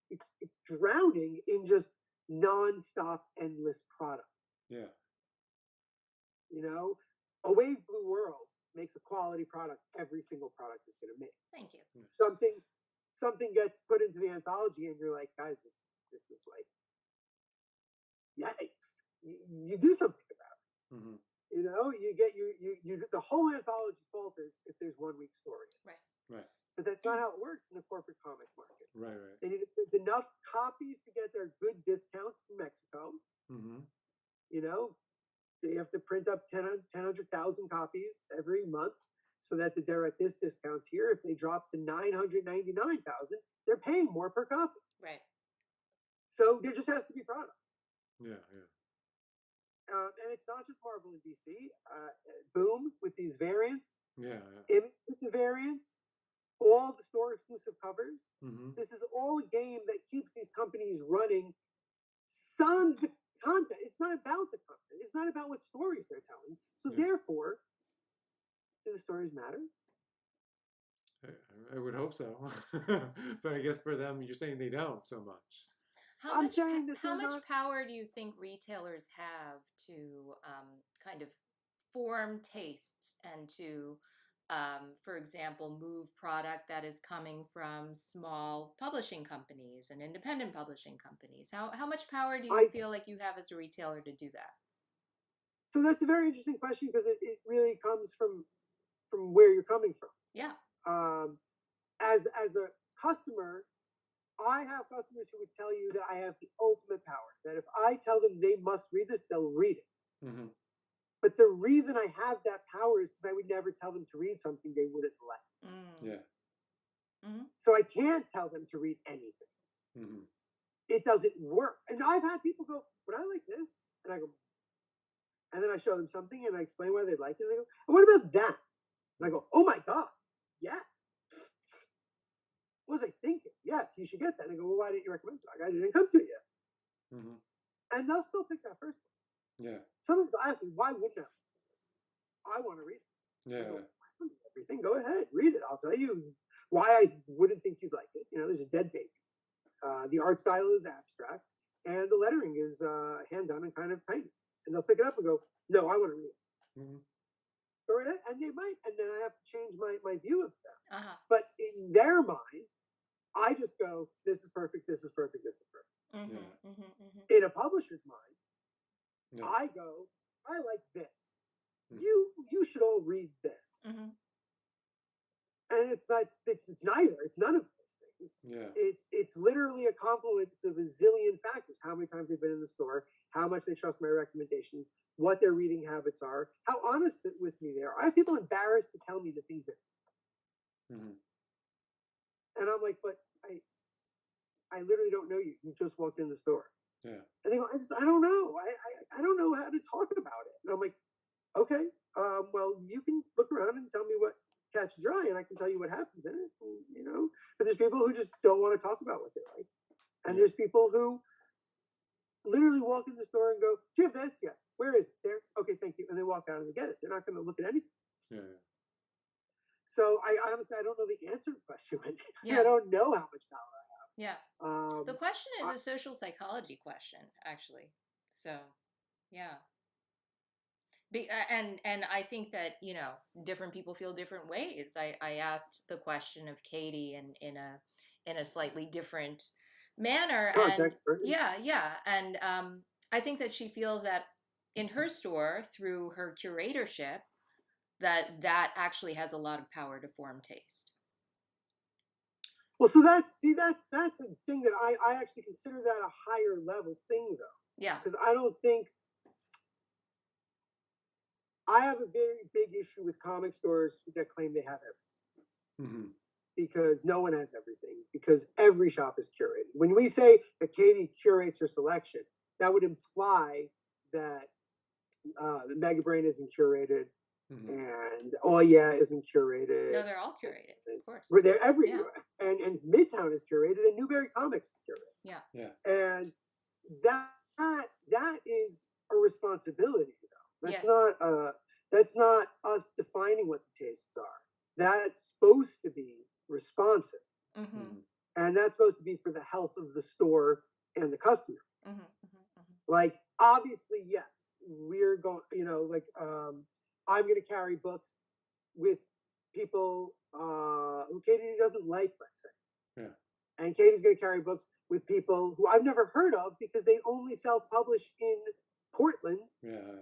it's drowning in just non-stop, endless product. Yeah. You know, A Wave Blue World makes a quality product every single product is going to make. Thank you. Something gets put into the anthology and you're like, guys, this is like, yikes. You do something about it. You know, you get the whole anthology falters if there's 1 week story. Right. But that's not how it works in the corporate comic market. Right. They need to print enough copies to get their good discounts from Mexico. You know, they have to print up 100,000 copies every month so that they're at this discount tier. If they drop to 999,000, they're paying more per copy. Right. So there just has to be product. Yeah. And it's not just Marvel and DC. Boom with these variants. Yeah. Image with the variants. All the store exclusive covers. This is all a game that keeps these companies running. Sans the content. It's not about the content. It's not about what stories they're telling. So therefore, do the stories matter? I would hope so. But I guess for them, you're saying they don't so much. How much power do you think retailers have to kind of form tastes and to for example, move product that is coming from small publishing companies and independent publishing companies? How much power do you feel like you have as a retailer to do that? So that's a very interesting question because it really comes from where you're coming from. Yeah. As a customer, I have customers who would tell you that I have the ultimate power. That if I tell them they must read this, they'll read it. Mm-hmm. But the reason I have that power is because I would never tell them to read something they wouldn't like. Yeah. Mm-hmm. So I can't tell them to read anything. Mm-hmm. It doesn't work. And I've had people go, but I like this. And I go, and then I show them something and I explain why they like it. And they go, and what about that? And I go, oh my God, yeah. What was I thinking? Yes, you should get that. And they go, well, why didn't you recommend it? I didn't come to it yet. Mm-hmm. And they'll still pick that first one. Yeah. Sometimes they'll ask me, why wouldn't I want to read it. Yeah. Go, everything, go ahead, read it. I'll tell you why I wouldn't think you'd like it. There's a dead baby. The art style is abstract, and the lettering is hand done and kind of tiny. And they'll pick it up and go, no, I want to read it. Mm-hmm. Go right ahead. And they might, and then I have to change my view of them. Uh-huh. But in their mind, I just go, this is perfect, this is perfect, this is perfect. Mm-hmm. Yeah. Mm-hmm. Mm-hmm. In a publisher's mind, Yeah. I go, I like this. Mm-hmm. You should all read this. Mm-hmm. And it's neither. It's none of those things. Yeah. It's literally a confluence of a zillion factors. How many times they've been in the store, how much they trust my recommendations, what their reading habits are, how honest with me they are. I have people embarrassed to tell me the things that. Mm-hmm. And I'm like, but I literally don't know you. You just walked in the store. Yeah. And they go, I don't know. I don't know how to talk about it. And I'm like, okay, well, you can look around and tell me what catches your eye, and I can tell you what happens in it. And, but there's people who just don't want to talk about what they like, and there's people who literally walk in the store and go, "Do you have this? Yes. Where is it? There. Okay, thank you." And they walk out and they get it. They're not going to look at anything. Yeah. So I honestly, I don't know the answer to the question. Yeah. I don't know how much power I have. Yeah. The question is a social psychology question, actually. So, yeah. And I think that different people feel different ways. I asked the question of Katie in a slightly different manner, and and I think that she feels that in her store through her curatorship that actually has a lot of power to form taste. Well, so that's a thing that I actually consider that a higher level thing, though. Yeah. Because I don't think. I have a very big issue with comic stores that claim they have everything. Mm-hmm. Because no one has everything. Because every shop is curated. When we say that Katie curates her selection, that would imply that Mega Brain isn't curated, and Oh Yeah isn't curated. No, they're all curated, of course. They're everywhere. Yeah. And Midtown is curated, and Newberry Comics is curated. Yeah. Yeah. And that is a responsibility, though. That's not us defining what the tastes are. That's supposed to be responsive. Mm-hmm. And that's supposed to be for the health of the store and the customer. Mm-hmm. Mm-hmm. Like, obviously, yes, we're going, I'm going to carry books with people who Katie doesn't like, let's say. Yeah. And Katie's going to carry books with people who I've never heard of because they only self-publish in Portland. Yeah.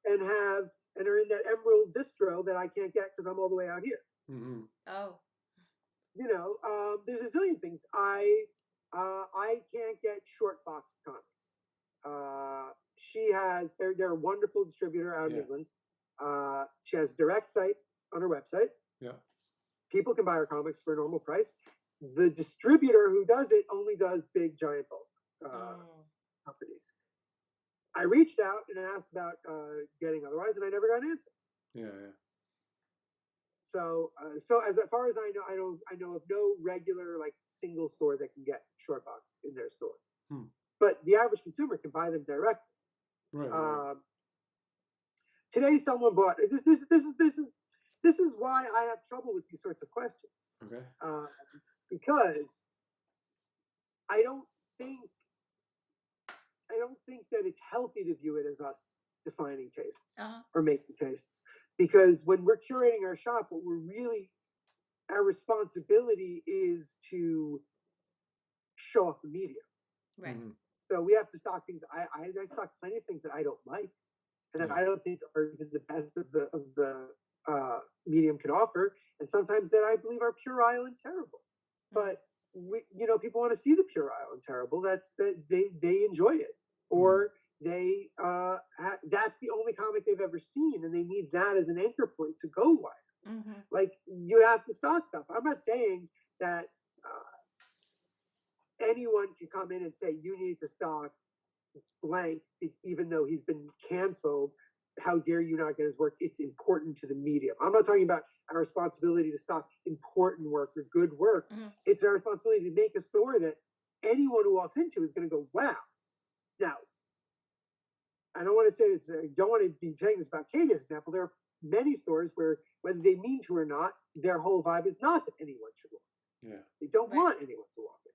And are in that Emerald distro that I can't get because I'm all the way out here. Mm-hmm. Oh. There's a zillion things. I can't get short box comics. They're a wonderful distributor out of England. She has a direct site on her website. Yeah. People can buy her comics for a normal price. The distributor who does it only does big giant bulk companies. I reached out and asked about getting otherwise, and I never got an answer. Yeah. So as far as I know of no regular single store that can get short box in their store. But the average consumer can buy them directly. Right. Today, someone bought this is why I have trouble with these sorts of questions. Okay. Because I don't think that it's healthy to view it as us defining tastes or making tastes. Because when we're curating our shop, what we're really, our responsibility is to show off the medium. Right. Mhm. So we have to stock things. I stock plenty of things that I don't like, and that Yeah. I don't think are even the best of the medium can offer, and sometimes that I believe are puerile and terrible. But we, people want to see the puerile and terrible. That's that they enjoy it, or they that's the only comic they've ever seen, and they need that as an anchor point to go wide. Mm-hmm. Like, you have to stock stuff. I'm not saying that anyone can come in and say you need to stock blank, even though he's been canceled. How dare you not get his work? It's important to the medium. I'm not talking about our responsibility to stock important work or good work. Mm-hmm. It's our responsibility to make a store that anyone who walks into is going to go, wow. Now, I don't want to say this, I don't want to be saying this about Katie as an example. There are many stores where, whether they mean to or not, their whole vibe is not that anyone should walk. Yeah. They don't want anyone to walk in.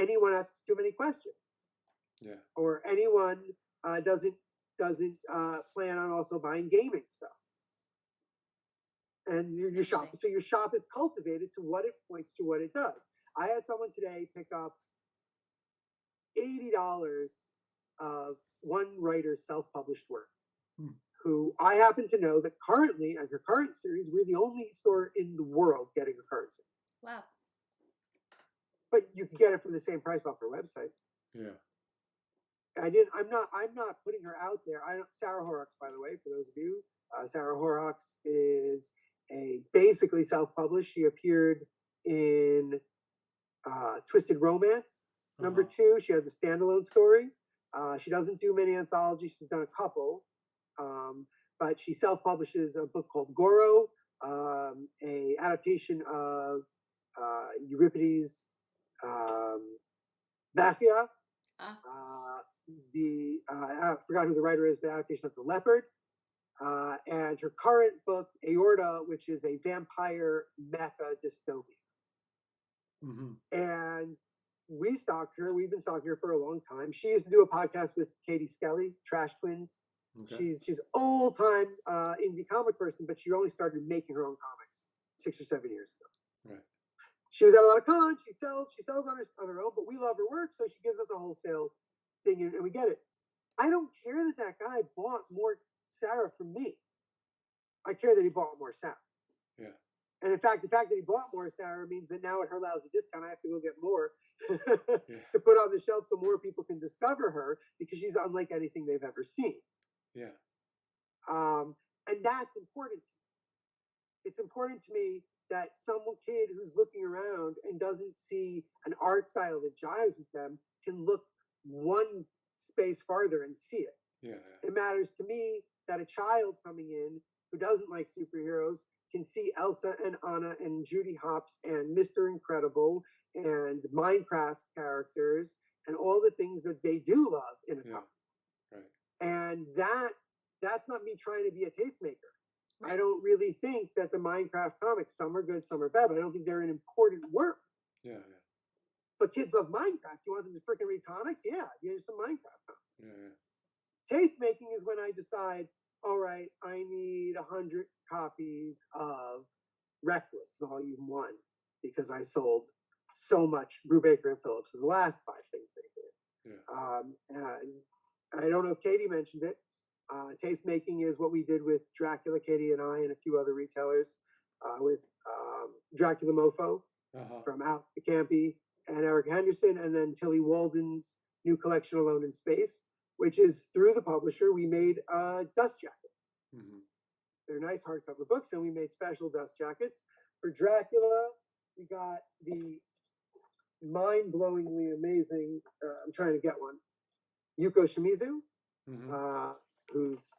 Anyone asks too many questions. Yeah. Or anyone doesn't plan on also buying gaming stuff. And your shop, so your shop is cultivated to what it points to, what it does. I had someone today pick up $80 of one writer's self-published work, who I happen to know that currently, at her current series, we're the only store in the world getting a current series. Wow. But you can get it for the same price off her website. Yeah. I'm not putting her out there. Sarah Horrocks, by the way, for those of you, Sarah Horrocks is a basically self-published. She appeared in Twisted Romance #2. She has the standalone story. She doesn't do many anthologies. She's done a couple, but she self-publishes a book called Goro, a adaptation of Euripides' Baphia. I forgot who the writer is, but adaptation of The Leopard. And her current book, Aorta, which is a vampire mecha dystopia. Mm-hmm. And we stalked her. We've been stalking her for a long time. She used to do a podcast with Katie Skelly, Trash Twins. Okay. She's old time indie comic person, but she only started making her own comics 6 or 7 years ago. Right. She was at a lot of cons. She sells on her own, but we love her work, so she gives us a wholesale thing, and we get it. I don't care that guy bought more Sarah from me. I care that he bought more Sarah. Yeah. And in fact, the fact that he bought more Sarah means that now at her lousy discount, I have to go get more to put on the shelf so more people can discover her, because she's unlike anything they've ever seen. Yeah. And that's important to me. It's important to me that some kid who's looking around and doesn't see an art style that jives with them can look one space farther and see it. Yeah. It matters to me that a child coming in who doesn't like superheroes can see Elsa and Anna and Judy Hopps and Mr. Incredible and Minecraft characters and all the things that they do love in a comic. Right. And that's not me trying to be a tastemaker. I don't really think that the Minecraft comics, some are good, some are bad, but I don't think they're an important work. Yeah. But kids love Minecraft. You want them to freaking read comics? Yeah, here's some Minecraft comics. Yeah. Taste making is when I decide, all right, I need 100 copies of Reckless Volume 1 because I sold so much. Brubaker and Phillips is the last 5 things they did. Yeah. And I don't know if Katie mentioned it. Taste making is what we did with Dracula, Katie and I, and a few other retailers, with Dracula Mofo from Al Campy and Eric Henderson, and then Tilly Walden's new collection, Alone in Space, which is through the publisher. We made a dust jacket. Mm-hmm. They're nice hardcover books, and we made special dust jackets. For Dracula, we got the mind-blowingly amazing, I'm trying to get one, Yuko Shimizu, who's,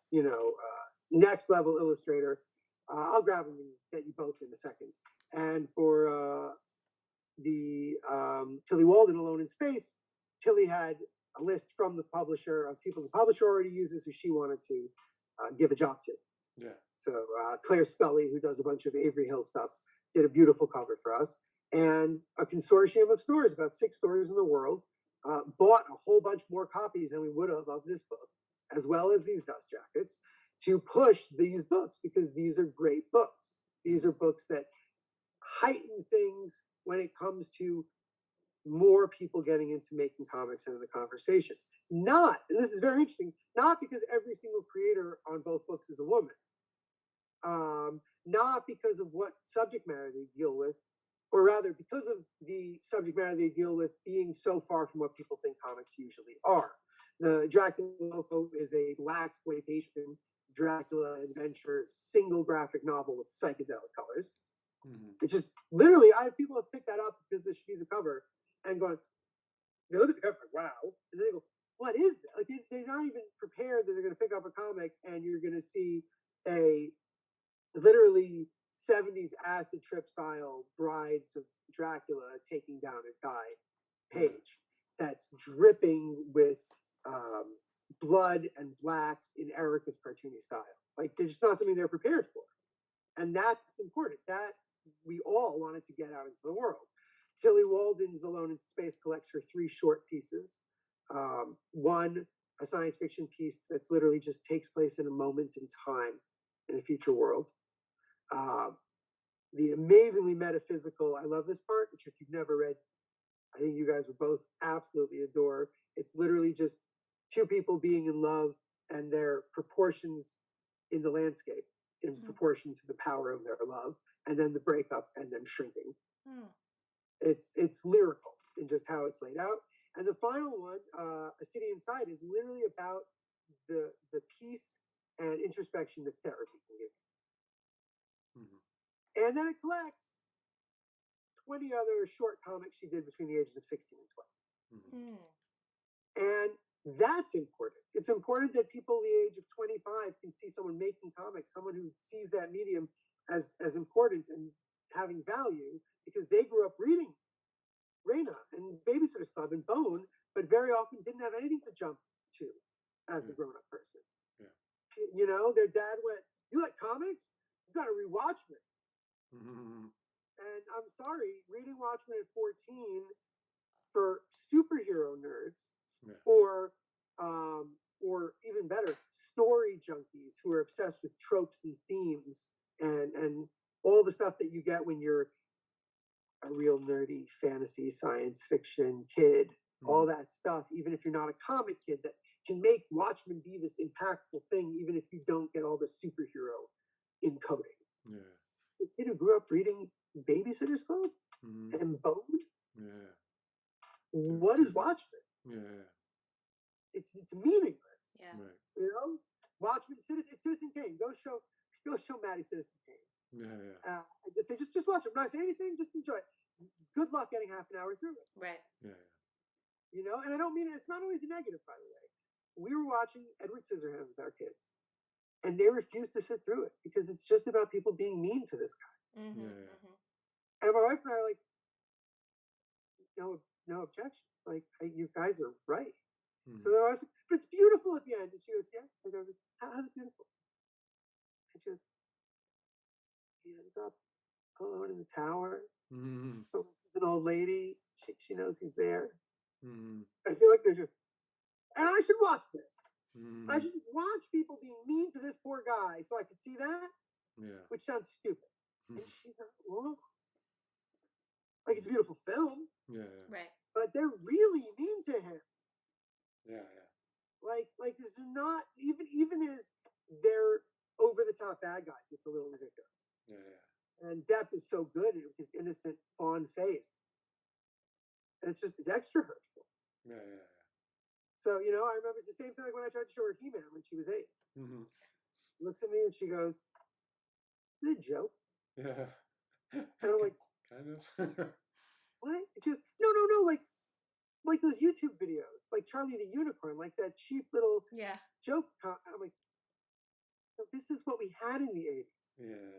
next level illustrator. I'll grab them and get you both in a second. And for the Tilly Walden, Alone in Space, Tilly had a list from the publisher of people the publisher already uses who she wanted to give a job to. Yeah. So Claire Scully, who does a bunch of Avery Hill stuff, did a beautiful cover for us. And a consortium of stores, about 6 stores in the world, bought a whole bunch more copies than we would have of this book, as well as these dust jackets, to push these books because these are great books. These are books that heighten things when it comes to more people getting into making comics into the conversation. Not, and this is very interesting, not because every single creator on both books is a woman. Not because of what subject matter they deal with, or rather because of the subject matter they deal with being so far from what people think comics usually are. The Dracula Mofo is a blaxploitation Dracula adventure single graphic novel with psychedelic colors. It's just literally, I have people have picked that up because this she's a cover and going, they look at the cover, wow, and they go, what is that? Like they're not even prepared that they're going to pick up a comic and you're going to see a literally 70s acid trip style Brides of Dracula taking down a guy page that's dripping with blood and blacks in Erica's cartoony style. Like they're just not something they're prepared for. And that's important. That we all wanted to get out into the world. Tilly Walden's Alone in Space collects her 3 short pieces. One, a science fiction piece that's literally just takes place in a moment in time in a future world. The amazingly metaphysical, I love this part, which if you've never read, I think you guys would both absolutely adore. It's literally just 2 people being in love and their proportions in the landscape in proportion to the power of their love, and then the breakup and them shrinking. It's lyrical in just how it's laid out. And the final one, A City Inside, is literally about the peace and introspection that therapy can give you. And then it collects 20 other short comics she did between the ages of 16 and 12. And that's important. It's important that people the age of 25 can see someone making comics, someone who sees that medium as important and having value, because they grew up reading Raina and Babysitter's Club and Bone, but very often didn't have anything to jump to as a grown-up person. You know, their dad went, "You like comics? You got to read Watchmen." And I'm sorry, reading Watchmen at 14 for superhero nerds, or even better, story junkies who are obsessed with tropes and themes and all the stuff that you get when you're a real nerdy fantasy science fiction kid, all that stuff, even if you're not a comic kid, that can make Watchmen be this impactful thing, even if you don't get all the superhero encoding. The kid who grew up reading Babysitter's Club and Bone, what is Watchmen? It's meaningless. You know, Watchmen, Citizen Kane. Go show Maddie Citizen Kane. Just watch it. When I say anything, just enjoy it. Good luck getting half an hour through it. You know, and I don't mean it. It's not always a negative, by the way. We were watching Edward Scissorhands with our kids, and they refused to sit through it because it's just about people being mean to this guy. And my wife and I are like, no objection. Like, you guys are right. So I was like, but it's beautiful at the end. And she goes, yeah. I go, how's it beautiful? And she goes, he ends up alone in the tower. An old lady. She knows he's there. I feel like they're just, and I should watch this. I should watch people being mean to this poor guy so I can see that. Which sounds stupid. And she's not wrong. Like, it's a beautiful film. But they're really mean to him. Like this is not even as they're over the top bad guys, it's a little ridiculous. And Depp is so good with his innocent fawn face. And it's extra hurtful. So, you know, I remember it's the same thing like when I tried to show her He-Man when she was 8. She looks at me and she goes, "Is it a joke?" And I'm like, kind of. what? And she goes, no, like those YouTube videos, like Charlie the Unicorn, like that cheap little joke. I'm like, no, this is what we had in the 80s.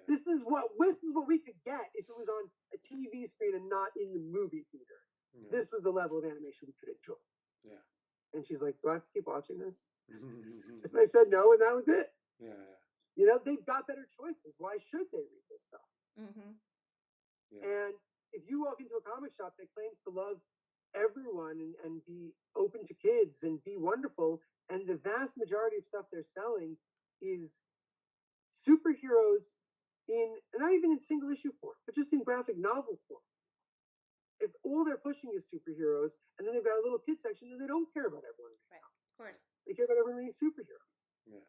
This is what we could get if it was on a TV screen and not in the movie theater. This was the level of animation we could enjoy. And she's like, do I have to keep watching this? And I said no, and that was it. You know, they've got better choices. Why should they read this stuff? And if you walk into a comic shop that claims to love everyone and be open to kids and be wonderful, and the vast majority of stuff they're selling is superheroes in, not even in single issue form, but just in graphic novel form. If all they're pushing is superheroes, and then they've got a little kid section, then they don't care about everyone. Right, of course. They care about everyone reading superheroes. Yeah.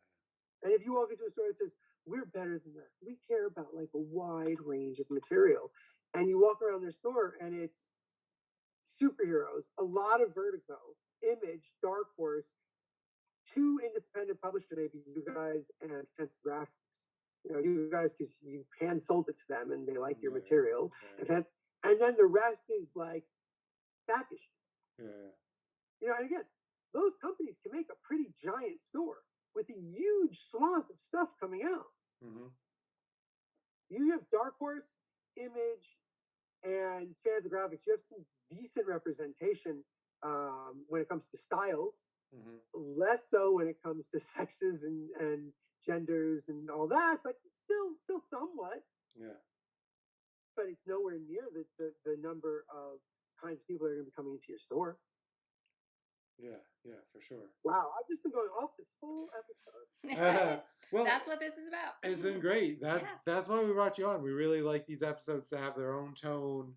And if you walk into a store that says, we're better than that, we care about like a wide range of material, and you walk around their store and it's superheroes, a lot of Vertigo, Image, Dark Horse, 2 independent publishers, maybe you guys and Fantagraphics. You know, you guys, because you hand sold it to them and they like your material. Yeah. And then the rest is like back issues. Yeah. You know, and again, those companies can make a pretty giant store with a huge swath of stuff coming out. Mm-hmm. You have Dark Horse, Image, and Fantagraphics. You have some decent representation when it comes to styles. Mm-hmm. Less so when it comes to sexes and genders and all that, but still somewhat. Yeah. But it's nowhere near the number of kinds of people that are going to be coming into your store. Yeah, for sure. Wow, I've just been going off this whole episode. Well, that's what this is about. It's been great. That's why we brought you on. We really like these episodes to have their own tone,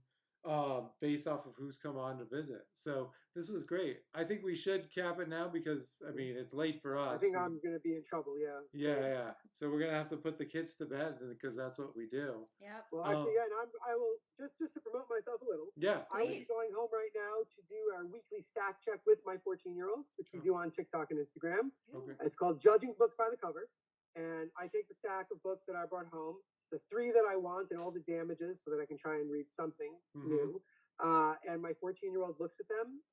based off of who's come on to visit. So this was great. I think we should cap it now because I mean it's late for us. I think I'm going to be in trouble. Yeah. Yeah. So we're gonna have to put the kids to bed because that's what we do. Yep. Well, actually, yeah, and I will just to promote myself a little. Yeah. I was going home right now to do our weekly stack check with my 14-year-old, which we do on TikTok and Instagram. Okay. It's called Judging Books by the Cover, and I take the stack of books that I brought home, the 3 that I want, and all the damages, so that I can try and read something new. And my 14-year-old looks at them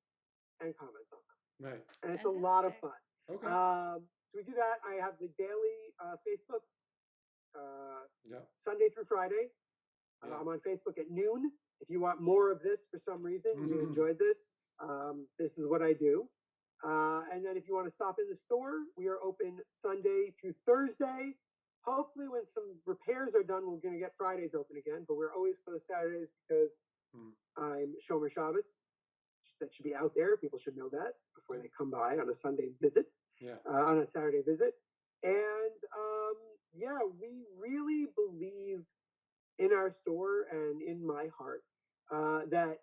and comments on them. Right. And it's a lot of fun. Okay. So we do that. I have the daily Facebook, Sunday through Friday. I'm on Facebook at noon. If you want more of this for some reason, you enjoyed this, this is what I do. And then if you want to stop in the store, we are open Sunday through Thursday. Hopefully when some repairs are done, we're going to get Fridays open again, but we're always closed Saturdays because I'm Shomer Shabbos. That should be out there. People should know that before they come by on a Sunday visit, on a Saturday visit. And we really believe in our store and in my heart that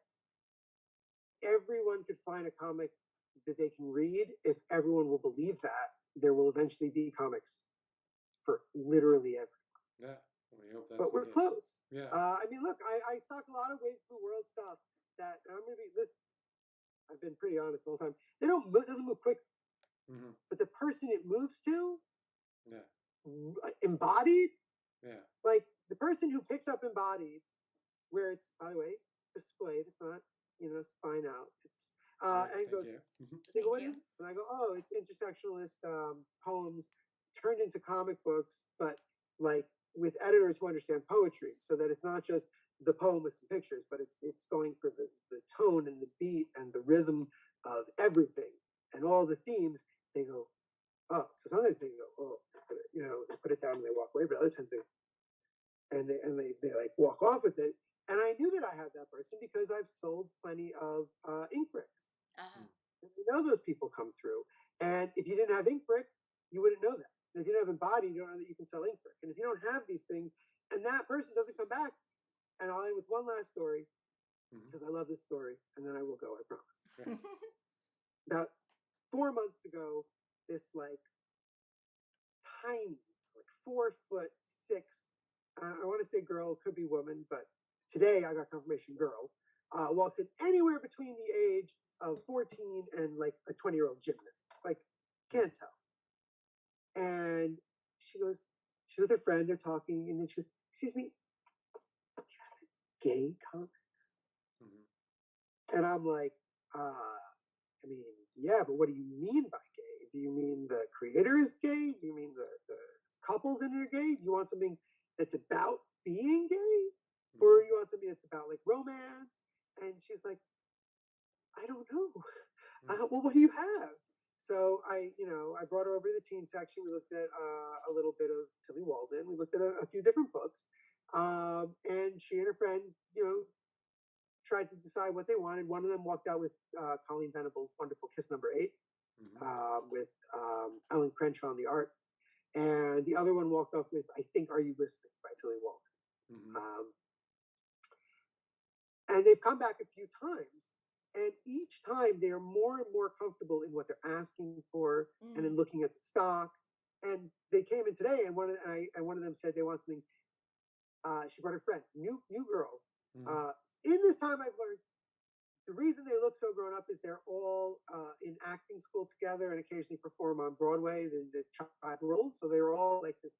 everyone could find a comic that they can read. If everyone will believe that, there will eventually be comics for literally everyone. Yeah, we hope that's but we're close. Yeah. I mean, look, I stock a lot of Waves of the World stuff that I'm going to be this. I've been pretty honest the whole time. It doesn't move quick, but the person it moves to, embodied, like the person who picks up embodied, where it's, by the way, displayed. It's not, spine out. It's and it goes. And I go, oh, it's intersectionalist poems turned into comic books, but like with editors who understand poetry, so that it's not just the poem with some pictures, but it's going for the tone and the beat and the rhythm of everything and all the themes. They go, oh, so sometimes they go, oh, they put it down and they walk away, but other times they like walk off with it. And I knew that I had that person because I've sold plenty of ink bricks. You know those people come through. And if you didn't have ink brick, you wouldn't know that. And if you don't have embody, you don't know that you can sell ink brick. And if you don't have these things, and that person doesn't come back, and I'll end with one last story, because I love this story, and then I will go, I promise. About 4 months ago, this like tiny, like 4'6", I want to say girl, could be woman, but today I got confirmation girl, walks in anywhere between the age of 14 and like a 20-year-old gymnast. Like, can't tell. And she goes, she's with her friend, they're talking, and then she goes, excuse me, do you have gay comics? And I'm like, I mean, yeah, but what do you mean by gay? Do you mean the creator is gay? Do you mean the couples in it are gay? Do you want something that's about being gay? Or you want something that's about like romance? And she's like, I don't know. Well, what do you have? So I brought her over to the teen section. We looked at a little bit of Tilly Walden. We looked at a few different books. And she and her friend, tried to decide what they wanted. One of them walked out with Colleen Venable's wonderful Kiss Number 8 with Ellen Crenshaw on the art. And the other one walked off with, I think, Are You Listening by Tilly Walker. Mm-hmm. And they've come back a few times. And each time they are more and more comfortable in what they're asking for and in looking at the stock. And they came in today, and one of them said they want something. She brought her friend, new girl. In this time, I've learned the reason they look so grown up is they're all in acting school together and occasionally perform on Broadway, the child roles. So they were all like this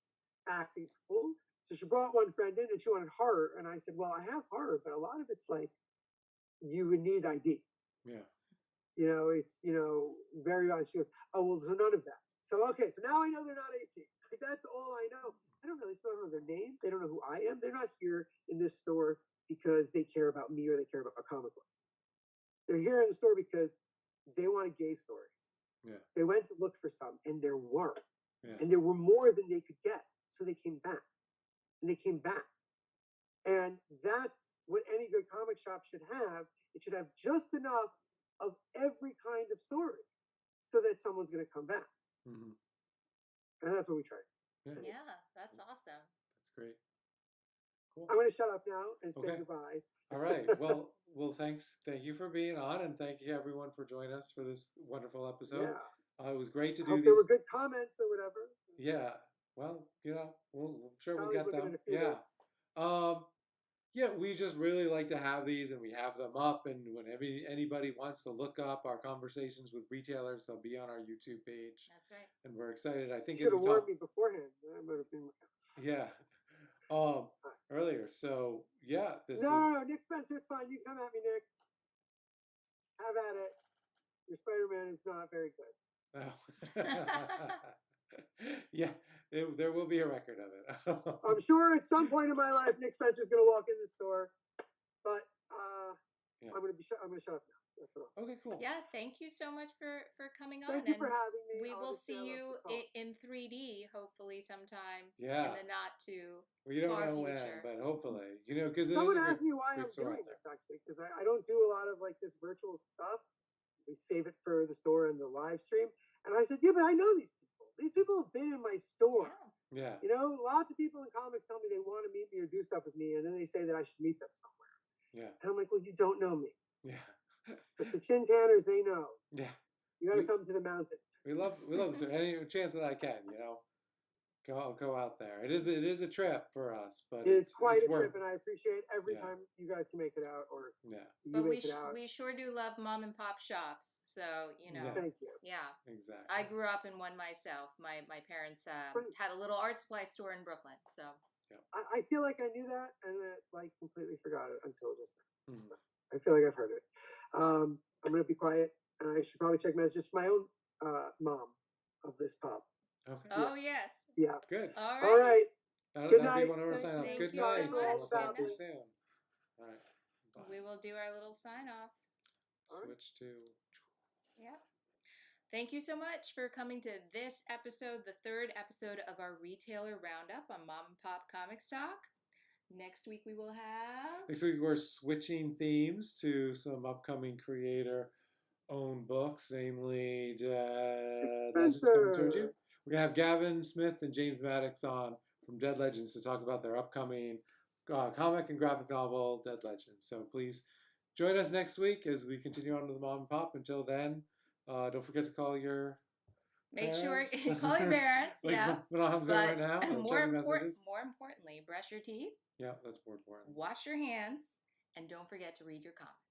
acting school. So she brought one friend in and she wanted horror. And I said, well, I have horror, but a lot of it's like, you would need ID. Yeah. It's, very odd. She goes, oh, well, so none of that. So, okay, so now I know they're not 18. Like, that's all I know. I don't really know their name. They don't know who I am. They're not here in this store because they care about me or they care about comic books. They're here in the store because they wanted gay stories. Yeah. They went to look for some, and there weren't. Yeah. And there were more than they could get. So they came back. And they came back. And that's what any good comic shop should have. It should have just enough of every kind of story so that someone's going to come back. Mm-hmm. And that's what we tried. Yeah, that's awesome. That's great. Cool. I'm going to shut up now and say goodbye. All right. Well, thanks. Thank you for being on, and thank you everyone for joining us for this wonderful episode. Yeah. It was great to do Hope these. there were good comments or whatever. Yeah. Well, I'm sure we'll Always get them. looking at a few. Yeah, we just really like to have these, and we have them up. And whenever anybody wants to look up our conversations with retailers, they'll be on our YouTube page. That's right. And we're excited. I think You should have warned me beforehand. I would have been. Yeah. Earlier. So yeah, No, Nick Spencer, it's fine. You come at me, Nick. Have at it. Your Spider-Man is not very good. Oh. Yeah, there will be a record of it. I'm sure at some point in my life, Nick Spencer's going to walk in the store, but I'm going to shut up now. That's what I'll say. Okay, cool. Yeah, thank you so much for coming on. Thank you for having me. We will see you in 3D hopefully sometime. Yeah. In the not too We don't far know future. when, but hopefully, because someone asked me why I'm doing this actually, because I don't do a lot of like this virtual stuff. We save it for the store and the live stream, and I said, yeah, but I know these people. These people have been in my store. Yeah. Lots of people in comics tell me they want to meet me or do stuff with me, and then they say that I should meet them somewhere. Yeah. And I'm like, well, you don't know me. Yeah. But the Chin Tanners, they know. Yeah. You got to come to the mountain. We love this. Any chance that I can, I'll go out there. It is a trip for us, but it's quite a trip, and I appreciate every time you guys can make it out, or but we sure do love mom and pop shops. So thank you. Yeah, exactly. I grew up in one myself. My parents had a little art supply store in Brooklyn. So I feel like I knew that, and I completely forgot it until just now. Mm-hmm. I feel like I've heard it. I'm going to be quiet, and I should probably check messages from my own mom of this pop. Okay. Oh yes. Yeah. Good. All right. Good night. Good night. We'll talk to you soon. All right. Bye. We will do our little sign off. Switch to. Yeah. Thank you so much for coming to this episode, the third episode of our retailer roundup on Mom and Pop Comics Talk. Next week we will have. Next week we're switching themes to some upcoming creator-owned books, namely Dead Legends Coming Towards You. We're going to have Gavin Smith and James Maddox on from Dead Legends to talk about their upcoming comic and graphic novel, Dead Legends. So please join us next week as we continue on with Mom and Pop. Until then, don't forget to call your parents. Call your parents. Like Menachem's doing right now. And more importantly, brush your teeth. Yeah, that's more important. Wash your hands, and don't forget to read your comics.